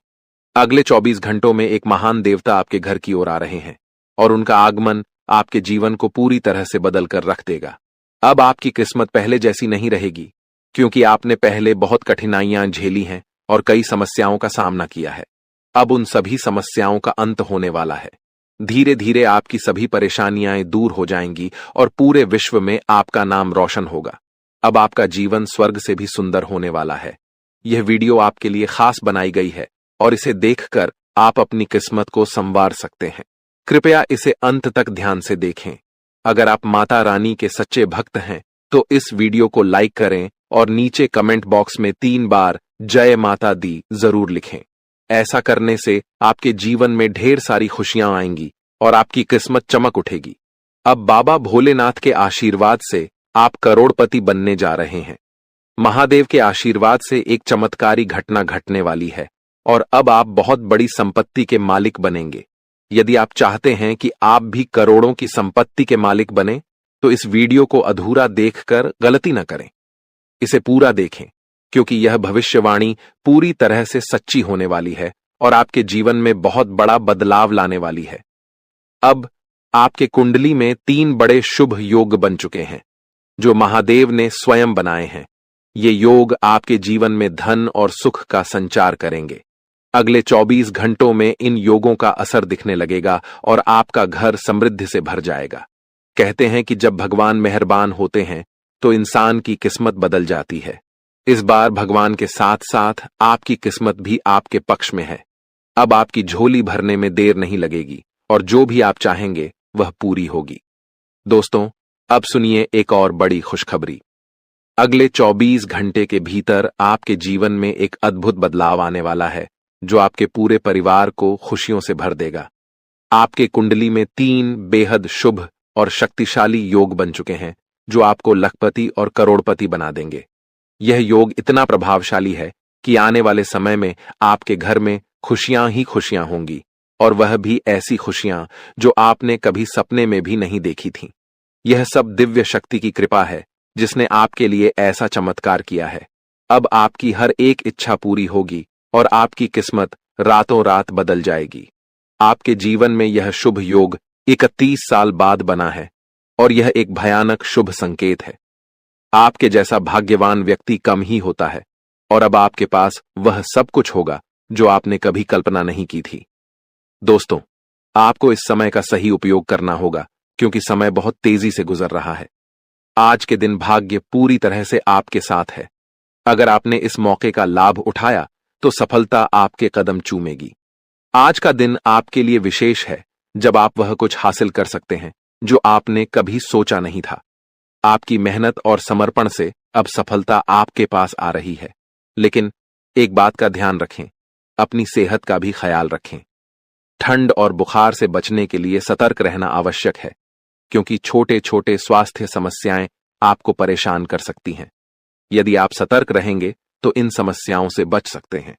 B: अगले 24 घंटों में एक महान देवता आपके घर की ओर आ रहे हैं और उनका आगमन आपके जीवन को पूरी तरह से बदल कर रख देगा। अब आपकी किस्मत पहले जैसी नहीं रहेगी, क्योंकि आपने पहले बहुत कठिनाइयां झेली हैं और कई समस्याओं का सामना किया है। अब उन सभी समस्याओं का अंत होने वाला है। धीरे धीरे आपकी सभी परेशानियां दूर हो जाएंगी और पूरे विश्व में आपका नाम रोशन होगा। अब आपका जीवन स्वर्ग से भी सुंदर होने वाला है। यह वीडियो आपके लिए खास बनाई गई है और इसे देखकर आप अपनी किस्मत को संवार सकते हैं। कृपया इसे अंत तक ध्यान से देखें। अगर आप माता रानी के सच्चे भक्त हैं तो इस वीडियो को लाइक करें और नीचे कमेंट बॉक्स में 3 बार जय माता दी जरूर लिखें। ऐसा करने से आपके जीवन में ढेर सारी खुशियां आएंगी और आपकी किस्मत चमक उठेगी। अब बाबा भोलेनाथ के आशीर्वाद से आप करोड़पति बनने जा रहे हैं। महादेव के आशीर्वाद से एक चमत्कारी घटना घटने वाली है और अब आप बहुत बड़ी संपत्ति के मालिक बनेंगे। यदि आप चाहते हैं कि आप भी करोड़ों की संपत्ति के मालिक बने, तो इस वीडियो को अधूरा देखकर गलती न करें। इसे पूरा देखें, क्योंकि यह भविष्यवाणी पूरी तरह से सच्ची होने वाली है और आपके जीवन में बहुत बड़ा बदलाव लाने वाली है। अब आपके कुंडली में 3 बड़े शुभ योग बन चुके हैं, जो महादेव ने स्वयं बनाए हैं। ये योग आपके जीवन में धन और सुख का संचार करेंगे। अगले 24 घंटों में इन योगों का असर दिखने लगेगा और आपका घर समृद्धि से भर जाएगा। कहते हैं कि जब भगवान मेहरबान होते हैं तो इंसान की किस्मत बदल जाती है। इस बार भगवान के साथ साथ आपकी किस्मत भी आपके पक्ष में है। अब आपकी झोली भरने में देर नहीं लगेगी और जो भी आप चाहेंगे वह पूरी होगी। दोस्तों, अब सुनिए एक और बड़ी खुशखबरी। अगले 24 घंटे के भीतर आपके जीवन में एक अद्भुत बदलाव आने वाला है जो आपके पूरे परिवार को खुशियों से भर देगा। आपके कुंडली में 3 बेहद शुभ और शक्तिशाली योग बन चुके हैं जो आपको लखपति और करोड़पति बना देंगे। यह योग इतना प्रभावशाली है कि आने वाले समय में आपके घर में खुशियां ही खुशियां होंगी, और वह भी ऐसी खुशियां जो आपने कभी सपने में भी नहीं देखी थीं। यह सब दिव्य शक्ति की कृपा है जिसने आपके लिए ऐसा चमत्कार किया है। अब आपकी हर एक इच्छा पूरी होगी और आपकी किस्मत रातों रात बदल जाएगी। आपके जीवन में यह शुभ योग 31 साल बाद बना है और यह एक भयानक शुभ संकेत है। आपके जैसा भाग्यवान व्यक्ति कम ही होता है और अब आपके पास वह सब कुछ होगा जो आपने कभी कल्पना नहीं की थी। दोस्तों, आपको इस समय का सही उपयोग करना होगा क्योंकि समय बहुत तेजी से गुजर रहा है। आज के दिन भाग्य पूरी तरह से आपके साथ है। अगर आपने इस मौके का लाभ उठाया तो सफलता आपके कदम चूमेगी। आज का दिन आपके लिए विशेष है जब आप वह कुछ हासिल कर सकते हैं जो आपने कभी सोचा नहीं था। आपकी मेहनत और समर्पण से अब सफलता आपके पास आ रही है। लेकिन एक बात का ध्यान रखें, अपनी सेहत का भी ख्याल रखें। ठंड और बुखार से बचने के लिए सतर्क रहना आवश्यक है क्योंकि छोटे छोटे स्वास्थ्य समस्याएं आपको परेशान कर सकती हैं। यदि आप सतर्क रहेंगे तो इन समस्याओं से बच सकते हैं।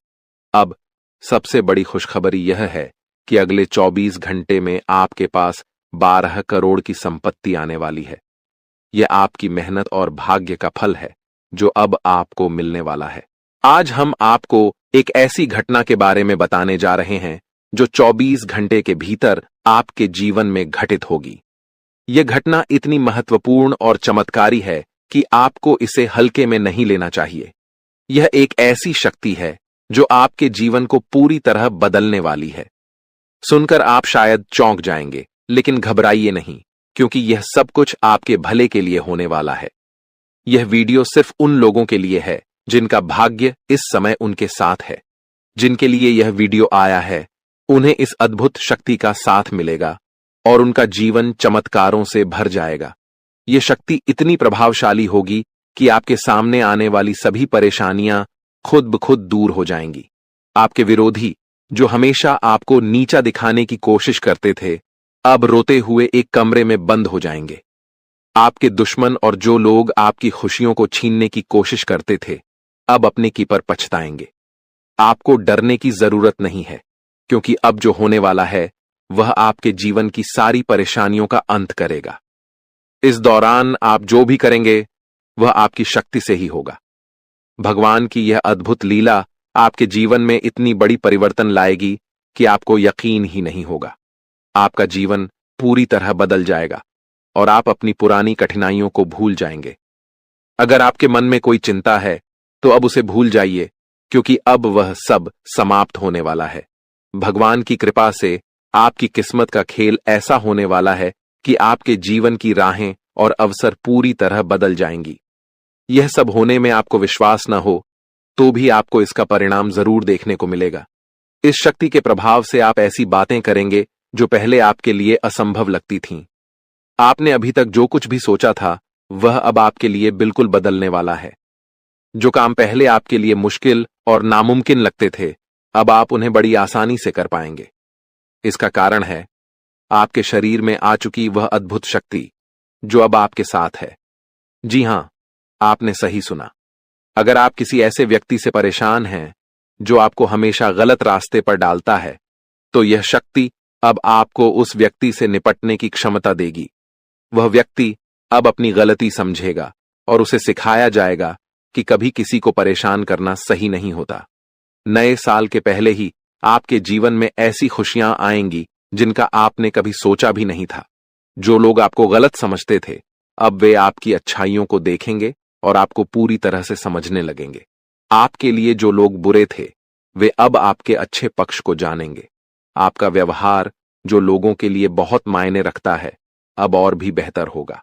B: अब सबसे बड़ी खुशखबरी यह है कि अगले 24 घंटे में आपके पास 12 करोड़ की संपत्ति आने वाली है। यह आपकी मेहनत और भाग्य का फल है जो अब आपको मिलने वाला है। आज हम आपको एक ऐसी घटना के बारे में बताने जा रहे हैं जो 24 घंटे के भीतर आपके जीवन में घटित होगी। यह घटना इतनी महत्वपूर्ण और चमत्कारी है कि आपको इसे हल्के में नहीं लेना चाहिए। यह एक ऐसी शक्ति है जो आपके जीवन को पूरी तरह बदलने वाली है। सुनकर आप शायद चौंक जाएंगे, लेकिन घबराइए नहीं क्योंकि यह सब कुछ आपके भले के लिए होने वाला है। यह वीडियो सिर्फ उन लोगों के लिए है जिनका भाग्य इस समय उनके साथ है। जिनके लिए यह वीडियो आया है उन्हें इस अद्भुत शक्ति का साथ मिलेगा और उनका जीवन चमत्कारों से भर जाएगा। यह शक्ति इतनी प्रभावशाली होगी कि आपके सामने आने वाली सभी परेशानियां खुद ब खुद दूर हो जाएंगी। आपके विरोधी जो हमेशा आपको नीचा दिखाने की कोशिश करते थे, अब रोते हुए एक कमरे में बंद हो जाएंगे। आपके दुश्मन और जो लोग आपकी खुशियों को छीनने की कोशिश करते थे, अब अपने की पर पछताएंगे। आपको डरने की जरूरत नहीं है क्योंकि अब जो होने वाला है वह आपके जीवन की सारी परेशानियों का अंत करेगा। इस दौरान आप जो भी करेंगे वह आपकी शक्ति से ही होगा। भगवान की यह अद्भुत लीला आपके जीवन में इतनी बड़ी परिवर्तन लाएगी कि आपको यकीन ही नहीं होगा। आपका जीवन पूरी तरह बदल जाएगा और आप अपनी पुरानी कठिनाइयों को भूल जाएंगे। अगर आपके मन में कोई चिंता है तो अब उसे भूल जाइए क्योंकि अब वह सब समाप्त होने वाला है। भगवान की कृपा से आपकी किस्मत का खेल ऐसा होने वाला है कि आपके जीवन की राहें और अवसर पूरी तरह बदल जाएंगी। यह सब होने में आपको विश्वास न हो तो भी आपको इसका परिणाम जरूर देखने को मिलेगा। इस शक्ति के प्रभाव से आप ऐसी बातें करेंगे जो पहले आपके लिए असंभव लगती थीं। आपने अभी तक जो कुछ भी सोचा था वह अब आपके लिए बिल्कुल बदलने वाला है। जो काम पहले आपके लिए मुश्किल और नामुमकिन लगते थे, अब आप उन्हें बड़ी आसानी से कर पाएंगे। इसका कारण है आपके शरीर में आ चुकी वह अद्भुत शक्ति जो अब आपके साथ है। जी हां, आपने सही सुना। अगर आप किसी ऐसे व्यक्ति से परेशान हैं जो आपको हमेशा गलत रास्ते पर डालता है, तो यह शक्ति अब आपको उस व्यक्ति से निपटने की क्षमता देगी। वह व्यक्ति अब अपनी गलती समझेगा और उसे सिखाया जाएगा कि कभी किसी को परेशान करना सही नहीं होता। नए साल के पहले ही आपके जीवन में ऐसी खुशियां आएंगी जिनका आपने कभी सोचा भी नहीं था। जो लोग आपको गलत समझते थे, अब वे आपकी अच्छाइयों को देखेंगे और आपको पूरी तरह से समझने लगेंगे। आपके लिए जो लोग बुरे थे, वे अब आपके अच्छे पक्ष को जानेंगे। आपका व्यवहार जो लोगों के लिए बहुत मायने रखता है, अब और भी बेहतर होगा।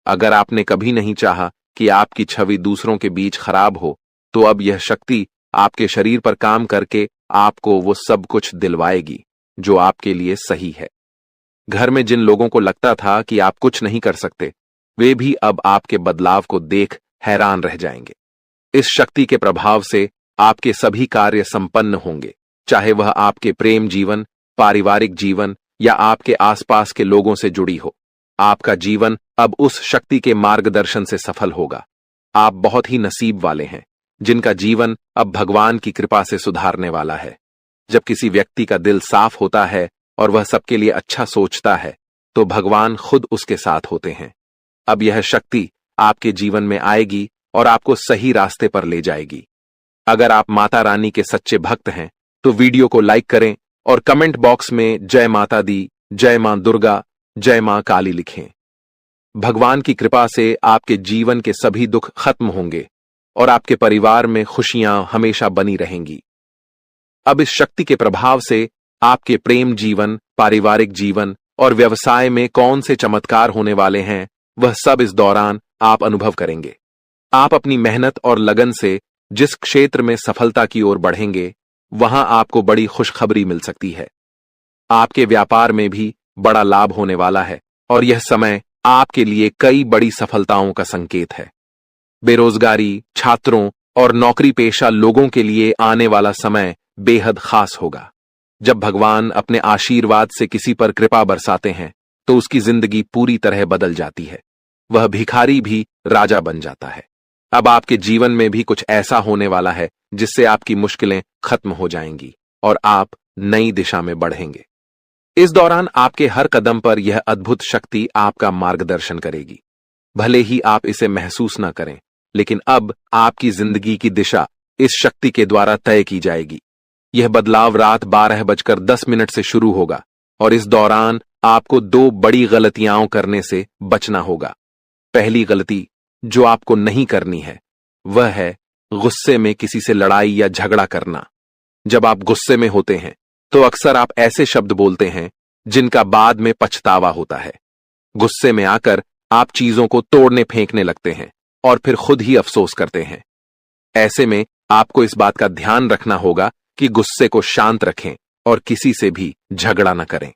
B: अगर आपने कभी नहीं चाहा कि आपकी छवि दूसरों के बीच खराब हो, तो अब यह शक्ति आपके शरीर पर काम करके आपको वो सब कुछ दिलवाएगी जो आपके लिए सही है। घर में जिन लोगों को लगता था कि आप कुछ नहीं कर सकते, वे भी अब आपके बदलाव को देख हैरान रह जाएंगे। इस शक्ति के प्रभाव से आपके सभी कार्य संपन्न होंगे, चाहे वह आपके प्रेम जीवन, पारिवारिक जीवन या आपके आसपास के लोगों से जुड़ी हो। आपका जीवन अब उस शक्ति के मार्गदर्शन से सफल होगा। आप बहुत ही नसीब वाले हैं जिनका जीवन अब भगवान की कृपा से सुधारने वाला है। जब किसी व्यक्ति का दिल साफ होता है और वह सबके लिए अच्छा सोचता है, तो भगवान खुद उसके साथ होते हैं। अब यह शक्ति आपके जीवन में आएगी और आपको सही रास्ते पर ले जाएगी। अगर आप माता रानी के सच्चे भक्त हैं, तो वीडियो को लाइक करें और कमेंट बॉक्स में जय माता दी, जय मां दुर्गा, जय मां काली लिखें। भगवान की कृपा से आपके जीवन के सभी दुख खत्म होंगे और आपके परिवार में खुशियां हमेशा बनी रहेंगी। अब इस शक्ति के प्रभाव से आपके प्रेम जीवन, पारिवारिक जीवन और व्यवसाय में कौन से चमत्कार होने वाले हैं, वह सब इस दौरान आप अनुभव करेंगे। आप अपनी मेहनत और लगन से जिस क्षेत्र में सफलता की ओर बढ़ेंगे, वहां आपको बड़ी खुशखबरी मिल सकती है। आपके व्यापार में भी बड़ा लाभ होने वाला है और यह समय आपके लिए कई बड़ी सफलताओं का संकेत है। बेरोजगारी, छात्रों और नौकरी पेशा लोगों के लिए आने वाला समय बेहद खास होगा। जब भगवान अपने आशीर्वाद से किसी पर कृपा बरसाते हैं, तो उसकी जिंदगी पूरी तरह बदल जाती है। वह भिखारी भी राजा बन जाता है। अब आपके जीवन में भी कुछ ऐसा होने वाला है जिससे आपकी मुश्किलें खत्म हो जाएंगी और आप नई दिशा में बढ़ेंगे। इस दौरान आपके हर कदम पर यह अद्भुत शक्ति आपका मार्गदर्शन करेगी। भले ही आप इसे महसूस न करें, लेकिन अब आपकी जिंदगी की दिशा इस शक्ति के द्वारा तय की जाएगी। यह बदलाव रात 12:10 से शुरू होगा और इस दौरान आपको 2 बड़ी गलतियां करने से बचना होगा। पहली गलती जो आपको नहीं करनी है, वह है गुस्से में किसी से लड़ाई या झगड़ा करना। जब आप गुस्से में होते हैं, तो अक्सर आप ऐसे शब्द बोलते हैं जिनका बाद में पछतावा होता है। गुस्से में आकर आप चीजों को तोड़ने फेंकने लगते हैं और फिर खुद ही अफसोस करते हैं। ऐसे में आपको इस बात का ध्यान रखना होगा कि गुस्से को शांत रखें और किसी से भी झगड़ा न करें।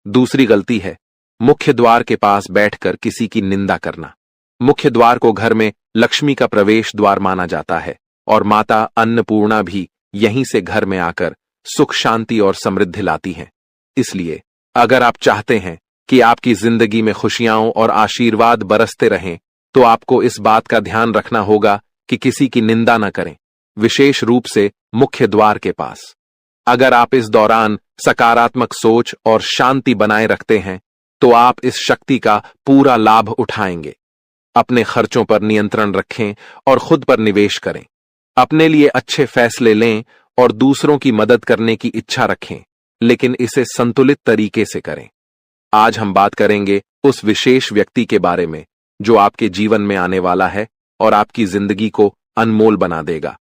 B: दूसरी गलती है मुख्य द्वार के पास बैठकर किसी की निंदा करना। मुख्य द्वार को घर में लक्ष्मी का प्रवेश द्वार माना जाता है और माता अन्नपूर्णा भी यहीं से घर में आकर सुख, शांति और समृद्धि लाती हैं। इसलिए अगर आप चाहते हैं कि आपकी जिंदगी में खुशियां और आशीर्वाद बरसते रहें, तो आपको इस बात का ध्यान रखना होगा कि किसी की निंदा न करें, विशेष रूप से मुख्य द्वार के पास। अगर आप इस दौरान सकारात्मक सोच और शांति बनाए रखते हैं, तो आप इस शक्ति का पूरा लाभ उठाएंगे। अपने खर्चों पर नियंत्रण रखें और खुद पर निवेश करें। अपने लिए अच्छे फैसले लें और दूसरों की मदद करने की इच्छा रखें, लेकिन इसे संतुलित तरीके से करें। आज हम बात करेंगे उस विशेष व्यक्ति के बारे में जो आपके जीवन में आने वाला है और आपकी जिंदगी को अनमोल बना देगा।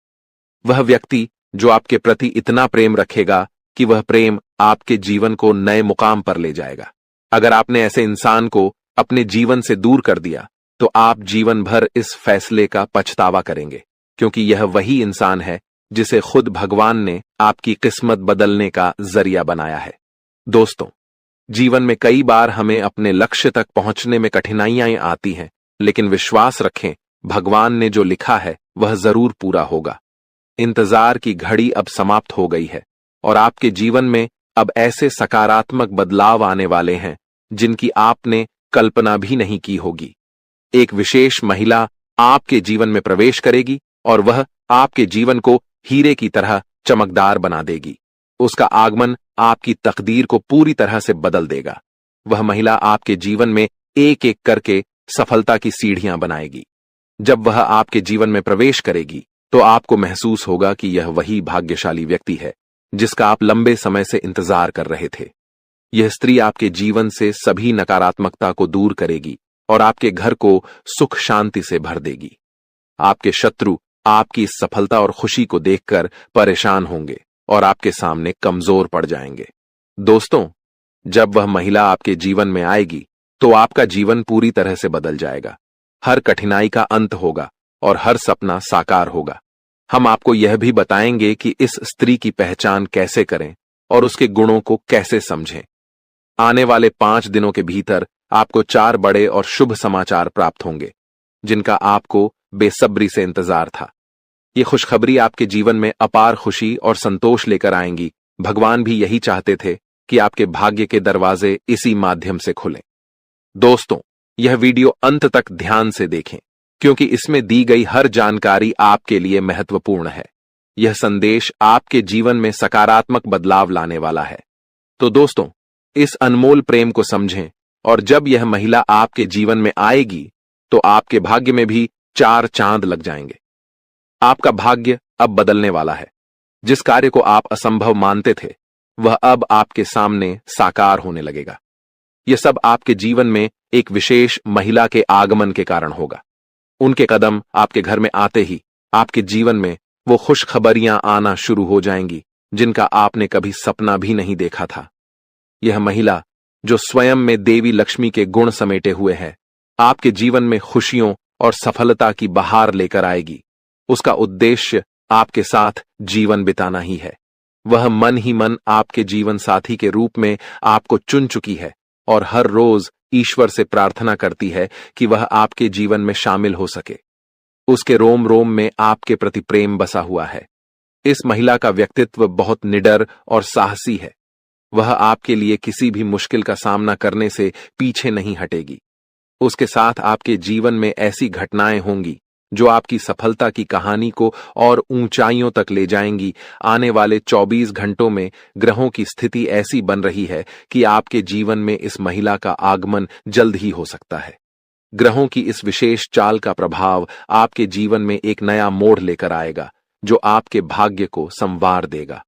B: वह व्यक्ति जो आपके प्रति इतना प्रेम रखेगा कि वह प्रेम आपके जीवन को नए मुकाम पर ले जाएगा। अगर आपने ऐसे इंसान को अपने जीवन से दूर कर दिया, तो आप जीवन भर इस फैसले का पछतावा करेंगे, क्योंकि यह वही इंसान है जिसे खुद भगवान ने आपकी किस्मत बदलने का जरिया बनाया है। दोस्तों, जीवन में कई बार हमें अपने लक्ष्य तक पहुंचने में कठिनाइयां आती हैं, लेकिन विश्वास रखें, भगवान ने जो लिखा है वह जरूर पूरा होगा। इंतजार की घड़ी अब समाप्त हो गई है और आपके जीवन में अब ऐसे सकारात्मक बदलाव आने वाले हैं जिनकी आपने कल्पना भी नहीं की होगी। एक विशेष महिला आपके जीवन में प्रवेश करेगी और वह आपके जीवन को हीरे की तरह चमकदार बना देगी। उसका आगमन आपकी तकदीर को पूरी तरह से बदल देगा। वह महिला आपके जीवन में एक एक करके सफलता की सीढ़ियां बनाएगी। जब वह आपके जीवन में प्रवेश करेगी, तो आपको महसूस होगा कि यह वही भाग्यशाली व्यक्ति है जिसका आप लंबे समय से इंतजार कर रहे थे। यह स्त्री आपके जीवन से सभी नकारात्मकता को दूर करेगी और आपके घर को सुख शांति से भर देगी। आपके शत्रु आपकी इस सफलता और खुशी को देखकर परेशान होंगे और आपके सामने कमजोर पड़ जाएंगे। दोस्तों, जब वह महिला आपके जीवन में आएगी, तो आपका जीवन पूरी तरह से बदल जाएगा। हर कठिनाई का अंत होगा और हर सपना साकार होगा। हम आपको यह भी बताएंगे कि इस स्त्री की पहचान कैसे करें और उसके गुणों को कैसे समझें। आने वाले 5 दिनों के भीतर आपको 4 बड़े और शुभ समाचार प्राप्त होंगे, जिनका आपको बेसब्री से इंतजार था। ये खुशखबरी आपके जीवन में अपार खुशी और संतोष लेकर आएंगी। भगवान भी यही चाहते थे कि आपके भाग्य के दरवाजे इसी माध्यम से खुलें। दोस्तों, यह वीडियो अंत तक ध्यान से देखें, क्योंकि इसमें दी गई हर जानकारी आपके लिए महत्वपूर्ण है। यह संदेश आपके जीवन में सकारात्मक बदलाव लाने वाला है। तो दोस्तों, इस अनमोल प्रेम को समझें, और जब यह महिला आपके जीवन में आएगी तो आपके भाग्य में भी 4 चांद लग जाएंगे। आपका भाग्य अब बदलने वाला है। जिस कार्य को आप असंभव मानते थे, वह अब आपके सामने साकार होने लगेगा। यह सब आपके जीवन में एक विशेष महिला के आगमन के कारण होगा। उनके कदम आपके घर में आते ही आपके जीवन में वो खुशखबरियां आना शुरू हो जाएंगी, जिनका आपने कभी सपना भी नहीं देखा था। यह महिला, जो स्वयं में देवी लक्ष्मी के गुण समेटे हुए है, आपके जीवन में खुशियों और सफलता की बहार लेकर आएगी। उसका उद्देश्य आपके साथ जीवन बिताना ही है। वह मन ही मन आपके जीवन साथी के रूप में आपको चुन चुकी है और हर रोज ईश्वर से प्रार्थना करती है कि वह आपके जीवन में शामिल हो सके। उसके रोम रोम में आपके प्रति प्रेम बसा हुआ है। इस महिला का व्यक्तित्व बहुत निडर और साहसी है। वह आपके लिए किसी भी मुश्किल का सामना करने से पीछे नहीं हटेगी। उसके साथ आपके जीवन में ऐसी घटनाएं होंगी जो आपकी सफलता की कहानी को और ऊंचाइयों तक ले जाएंगी। आने वाले 24 घंटों में ग्रहों की स्थिति ऐसी बन रही है कि आपके जीवन में इस महिला का आगमन जल्द ही हो सकता है। ग्रहों की इस विशेष चाल का प्रभाव आपके जीवन में एक नया मोड़ लेकर आएगा, जो आपके भाग्य को संवार देगा।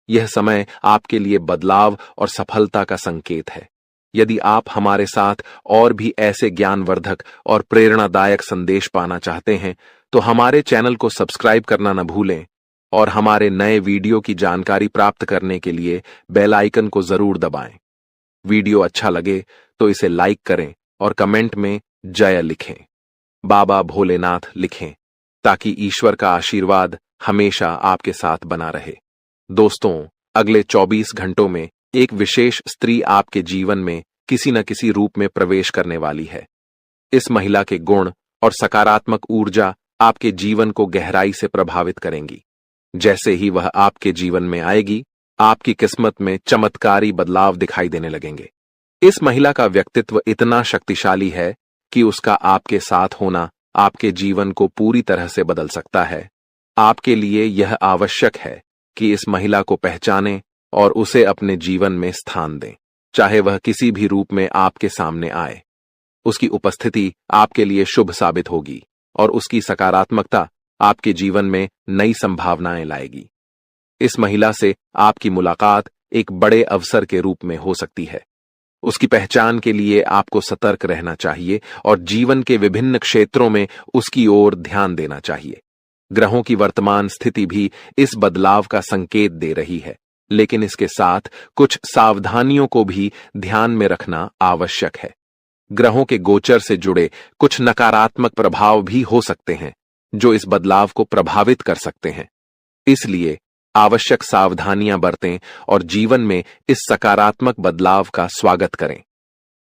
B: यह समय आपके लिए बदलाव और सफलता का संकेत है। यदि आप हमारे साथ और भी ऐसे ज्ञानवर्धक और प्रेरणादायक संदेश पाना चाहते हैं, तो हमारे चैनल को सब्सक्राइब करना न भूलें और हमारे नए वीडियो की जानकारी प्राप्त करने के लिए बेल आइकन को जरूर दबाएं। वीडियो अच्छा लगे तो इसे लाइक करें और कमेंट में जय लिखें, बाबा भोलेनाथ लिखें, ताकि ईश्वर का आशीर्वाद हमेशा आपके साथ बना रहे। दोस्तों, अगले 24 घंटों में एक विशेष स्त्री आपके जीवन में किसी न किसी रूप में प्रवेश करने वाली है। इस महिला के गुण और सकारात्मक ऊर्जा आपके जीवन को गहराई से प्रभावित करेंगी। जैसे ही वह आपके जीवन में आएगी, आपकी किस्मत में चमत्कारी बदलाव दिखाई देने लगेंगे। इस महिला का व्यक्तित्व इतना शक्तिशाली है कि उसका आपके साथ होना आपके जीवन को पूरी तरह से बदल सकता है। आपके लिए यह आवश्यक है कि इस महिला को पहचानें और उसे अपने जीवन में स्थान दें, चाहे वह किसी भी रूप में आपके सामने आए। उसकी उपस्थिति आपके लिए शुभ साबित होगी और उसकी सकारात्मकता आपके जीवन में नई संभावनाएं लाएगी। इस महिला से आपकी मुलाकात एक बड़े अवसर के रूप में हो सकती है। उसकी पहचान के लिए आपको सतर्क रहना चाहिए और जीवन के विभिन्न क्षेत्रों में उसकी ओर ध्यान देना चाहिए। ग्रहों की वर्तमान स्थिति भी इस बदलाव का संकेत दे रही है, लेकिन इसके साथ कुछ सावधानियों को भी ध्यान में रखना आवश्यक है। ग्रहों के गोचर से जुड़े कुछ नकारात्मक प्रभाव भी हो सकते हैं, जो इस बदलाव को प्रभावित कर सकते हैं। इसलिए आवश्यक सावधानियां बरतें और जीवन में इस सकारात्मक बदलाव का स्वागत करें।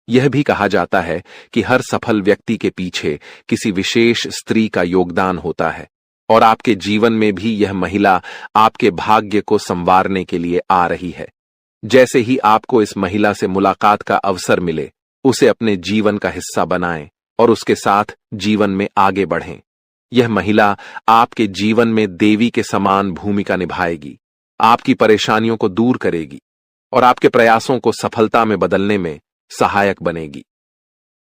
B: यह भी कहा जाता है कि हर सफल व्यक्ति के पीछे किसी विशेष स्त्री का योगदान होता है, और आपके जीवन में भी यह महिला आपके भाग्य को संवारने के लिए आ रही है। जैसे ही आपको इस महिला से मुलाकात का अवसर मिले, उसे अपने जीवन का हिस्सा बनाएं और उसके साथ जीवन में आगे बढ़ें। यह महिला आपके जीवन में देवी के समान भूमिका निभाएगी, आपकी परेशानियों को दूर करेगी और आपके प्रयासों को सफलता में बदलने में सहायक बनेगी।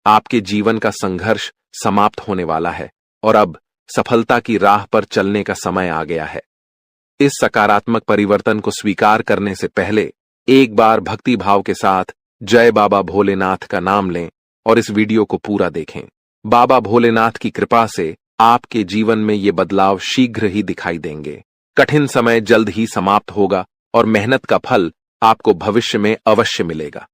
B: आपके जीवन का संघर्ष समाप्त होने वाला है और अब सफलता की राह पर चलने का समय आ गया है। इस सकारात्मक परिवर्तन को स्वीकार करने से पहले एक बार भक्ति भाव के साथ जय बाबा भोलेनाथ का नाम लें और इस वीडियो को पूरा देखें। बाबा भोलेनाथ की कृपा से आपके जीवन में ये बदलाव शीघ्र ही दिखाई देंगे। कठिन समय जल्द ही समाप्त होगा और मेहनत का फल आपको भविष्य में अवश्य मिलेगा।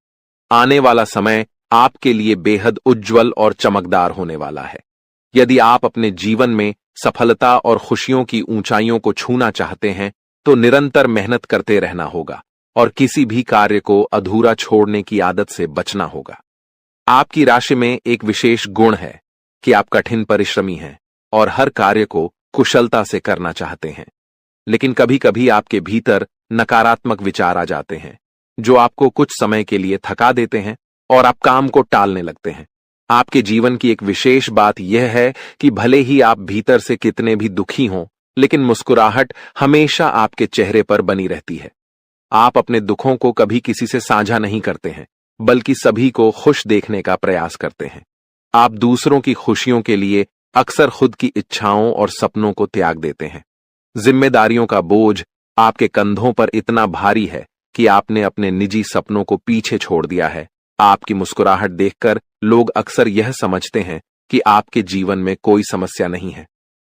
B: आने वाला समय आपके लिए बेहद उज्जवल और चमकदार होने वाला है। यदि आप अपने जीवन में सफलता और खुशियों की ऊंचाइयों को छूना चाहते हैं तो निरंतर मेहनत करते रहना होगा और किसी भी कार्य को अधूरा छोड़ने की आदत से बचना होगा। आपकी राशि में एक विशेष गुण है कि आप कठिन परिश्रमी हैं और हर कार्य को कुशलता से करना चाहते हैं। लेकिन कभी कभी आपके भीतर नकारात्मक विचार आ जाते हैं जो आपको कुछ समय के लिए थका देते हैं और आप काम को टालने लगते हैं। आपके जीवन की एक विशेष बात यह है कि भले ही आप भीतर से कितने भी दुखी हों, लेकिन मुस्कुराहट हमेशा आपके चेहरे पर बनी रहती है। आप अपने दुखों को कभी किसी से साझा नहीं करते हैं, बल्कि सभी को खुश देखने का प्रयास करते हैं। आप दूसरों की खुशियों के लिए अक्सर खुद की इच्छाओं और सपनों को त्याग देते हैं। जिम्मेदारियों का बोझ आपके कंधों पर इतना भारी है कि आपने अपने निजी सपनों को पीछे छोड़ दिया है। आपकी मुस्कुराहट देखकर लोग अक्सर यह समझते हैं कि आपके जीवन में कोई समस्या नहीं है,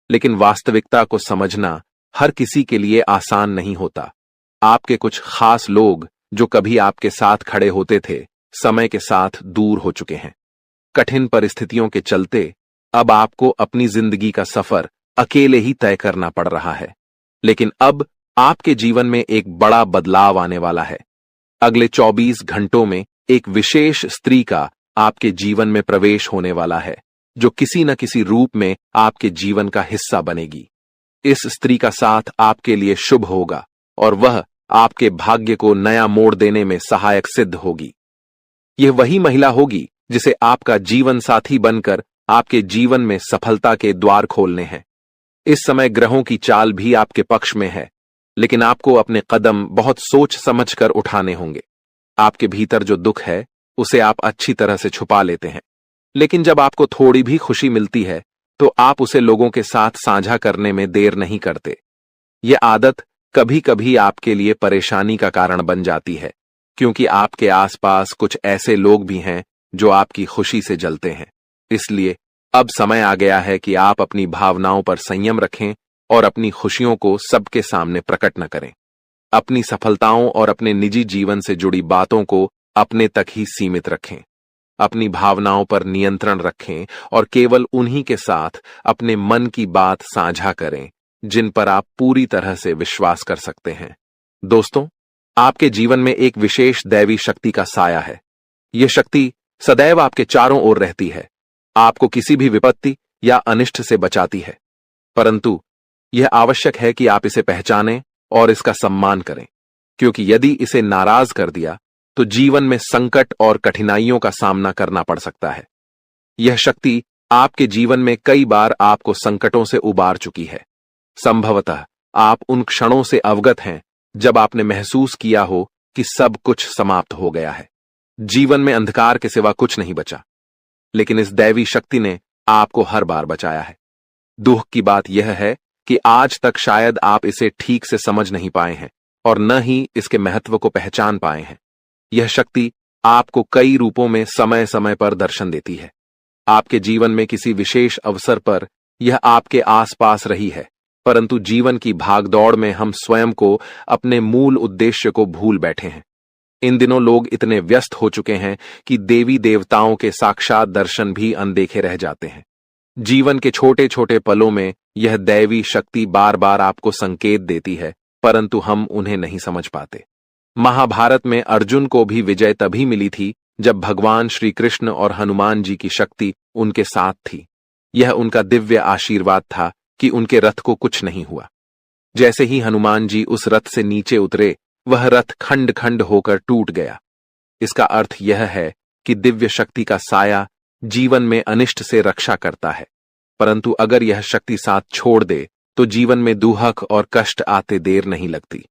B: लेकिन वास्तविकता को समझना हर किसी के लिए आसान नहीं होता। आपके कुछ खास लोग जो कभी आपके साथ खड़े होते थे, समय के साथ दूर हो चुके हैं। कठिन परिस्थितियों के चलते अब आपको अपनी जिंदगी का सफर अकेले ही तय करना पड़ रहा है। लेकिन अब आपके जीवन में एक बड़ा बदलाव आने वाला है। अगले 24 घंटों में एक विशेष स्त्री का आपके जीवन में प्रवेश होने वाला है, जो किसी न किसी रूप में आपके जीवन का हिस्सा बनेगी। इस स्त्री का साथ आपके लिए शुभ होगा और वह आपके भाग्य को नया मोड़ देने में सहायक सिद्ध होगी। यह वही महिला होगी जिसे आपका जीवन साथी बनकर आपके जीवन में सफलता के द्वार खोलने हैं। इस समय ग्रहों की चाल भी आपके पक्ष में है, लेकिन आपको अपने कदम बहुत सोच समझकर उठाने होंगे। आपके भीतर जो दुख है उसे आप अच्छी तरह से छुपा लेते हैं, लेकिन जब आपको थोड़ी भी खुशी मिलती है तो आप उसे लोगों के साथ साझा करने में देर नहीं करते। यह आदत कभी कभी आपके लिए परेशानी का कारण बन जाती है, क्योंकि आपके आसपास कुछ ऐसे लोग भी हैं जो आपकी खुशी से जलते हैं। इसलिए अब समय आ गया है कि आप अपनी भावनाओं पर संयम रखें और अपनी खुशियों को सबके सामने प्रकट न करें। अपनी सफलताओं और अपने निजी जीवन से जुड़ी बातों को अपने तक ही सीमित रखें। अपनी भावनाओं पर नियंत्रण रखें और केवल उन्हीं के साथ अपने मन की बात साझा करें जिन पर आप पूरी तरह से विश्वास कर सकते हैं। दोस्तों, आपके जीवन में एक विशेष दैवी शक्ति का साया है। यह शक्ति सदैव आपके चारों ओर रहती है, आपको किसी भी विपत्ति या अनिष्ट से बचाती है। परंतु यह आवश्यक है कि आप इसे पहचानें और इसका सम्मान करें, क्योंकि यदि इसे नाराज कर दिया तो जीवन में संकट और कठिनाइयों का सामना करना पड़ सकता है। यह शक्ति आपके जीवन में कई बार आपको संकटों से उबार चुकी है। संभवतः आप उन क्षणों से अवगत हैं जब आपने महसूस किया हो कि सब कुछ समाप्त हो गया है, जीवन में अंधकार के सिवा कुछ नहीं बचा। लेकिन इस दैवी शक्ति ने आपको हर बार बचाया है। दुख की बात यह है कि आज तक शायद आप इसे ठीक से समझ नहीं पाए हैं और न ही इसके महत्व को पहचान पाए हैं। यह शक्ति आपको कई रूपों में समय समय पर दर्शन देती है। आपके जीवन में किसी विशेष अवसर पर यह आपके आसपास रही है, परंतु जीवन की भागदौड़ में हम स्वयं को, अपने मूल उद्देश्य को भूल बैठे हैं। इन दिनों लोग इतने व्यस्त हो चुके हैं कि देवी देवताओं के साक्षात दर्शन भी अनदेखे रह जाते हैं। जीवन के छोटे छोटे पलों में यह दैवी शक्ति बार बार आपको संकेत देती है, परंतु हम उन्हें नहीं समझ पाते। महाभारत में अर्जुन को भी विजय तभी मिली थी जब भगवान श्री कृष्ण और हनुमान जी की शक्ति उनके साथ थी। यह उनका दिव्य आशीर्वाद था कि उनके रथ को कुछ नहीं हुआ। जैसे ही हनुमान जी उस रथ से नीचे उतरे, वह रथ खंड खंड होकर टूट गया। इसका अर्थ यह है कि दिव्य शक्ति का साया जीवन में अनिष्ट से रक्षा करता है, परंतु अगर यह शक्ति साथ छोड़ दे तो जीवन में दुहक और कष्ट आते देर नहीं लगती।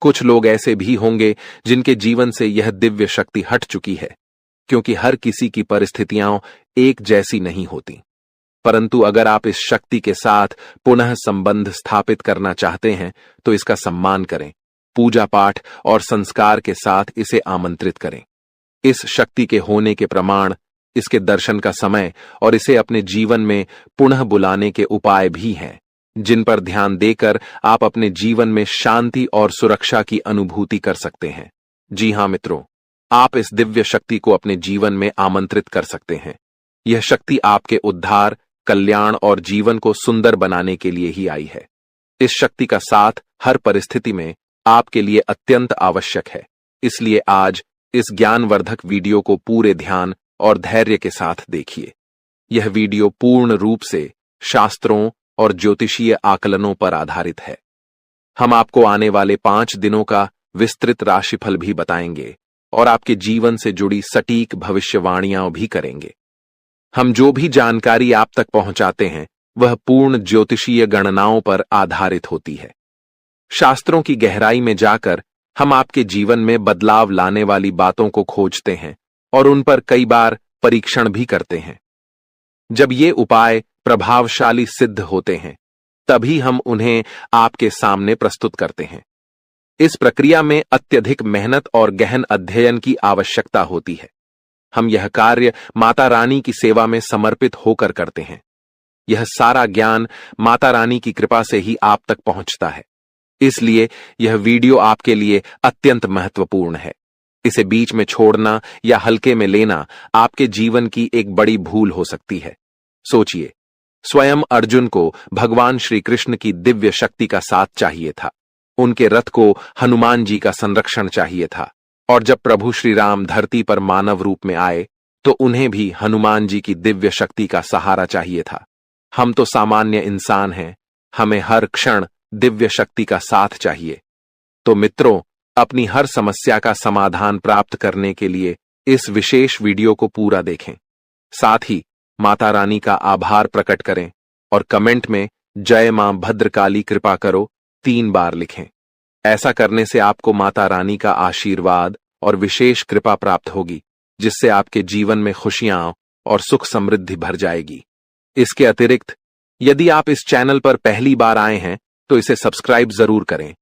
B: कुछ लोग ऐसे भी होंगे जिनके जीवन से यह दिव्य शक्ति हट चुकी है, क्योंकि हर किसी की परिस्थितियां एक जैसी नहीं होती। परंतु अगर आप इस शक्ति के साथ पुनः संबंध स्थापित करना चाहते हैं तो इसका सम्मान करें, पूजा पाठ और संस्कार के साथ इसे आमंत्रित करें। इस शक्ति के होने के प्रमाण, इसके दर्शन का समय और इसे अपने जीवन में पुनः बुलाने के उपाय भी हैं, जिन पर ध्यान देकर आप अपने जीवन में शांति और सुरक्षा की अनुभूति कर सकते हैं। जी हां मित्रों, आप इस दिव्य शक्ति को अपने जीवन में आमंत्रित कर सकते हैं। यह शक्ति आपके उद्धार, कल्याण और जीवन को सुंदर बनाने के लिए ही आई है। इस शक्ति का साथ हर परिस्थिति में आपके लिए अत्यंत आवश्यक है। इसलिए आज इस ज्ञानवर्धक वीडियो को पूरे ध्यान और धैर्य के साथ देखिए। यह वीडियो पूर्ण रूप से शास्त्रों और ज्योतिषीय आकलनों पर आधारित है। हम आपको आने वाले 5 दिनों का विस्तृत राशिफल भी बताएंगे और आपके जीवन से जुड़ी सटीक भविष्यवाणियां भी करेंगे। हम जो भी जानकारी आप तक पहुंचाते हैं वह पूर्ण ज्योतिषीय गणनाओं पर आधारित होती है। शास्त्रों की गहराई में जाकर हम आपके जीवन में बदलाव लाने वाली बातों को खोजते हैं और उन पर कई बार परीक्षण भी करते हैं। जब ये उपाय प्रभावशाली सिद्ध होते हैं तभी हम उन्हें आपके सामने प्रस्तुत करते हैं। इस प्रक्रिया में अत्यधिक मेहनत और गहन अध्ययन की आवश्यकता होती है। हम यह कार्य माता रानी की सेवा में समर्पित होकर करते हैं। यह सारा ज्ञान माता रानी की कृपा से ही आप तक पहुंचता है। इसलिए यह वीडियो आपके लिए अत्यंत महत्वपूर्ण है। इसे बीच में छोड़ना या हल्के में लेना आपके जीवन की एक बड़ी भूल हो सकती है। सोचिए, स्वयं अर्जुन को भगवान श्री कृष्ण की दिव्य शक्ति का साथ चाहिए था। उनके रथ को हनुमान जी का संरक्षण चाहिए था और जब प्रभु श्री राम धरती पर मानव रूप में आए तो उन्हें भी हनुमान जी की दिव्य शक्ति का सहारा चाहिए था। हम तो सामान्य इंसान हैं, हमें हर क्षण दिव्य शक्ति का साथ चाहिए। तो मित्रों, अपनी हर समस्या का समाधान प्राप्त करने के लिए इस विशेष वीडियो को पूरा देखें। साथ ही माता रानी का आभार प्रकट करें और कमेंट में जय मां भद्रकाली कृपा करो 3 बार लिखें। ऐसा करने से आपको माता रानी का आशीर्वाद और विशेष कृपा प्राप्त होगी, जिससे आपके जीवन में खुशियां और सुख समृद्धि भर जाएगी। इसके अतिरिक्त यदि आप इस चैनल पर पहली बार आए हैं तो इसे सब्सक्राइब जरूर करें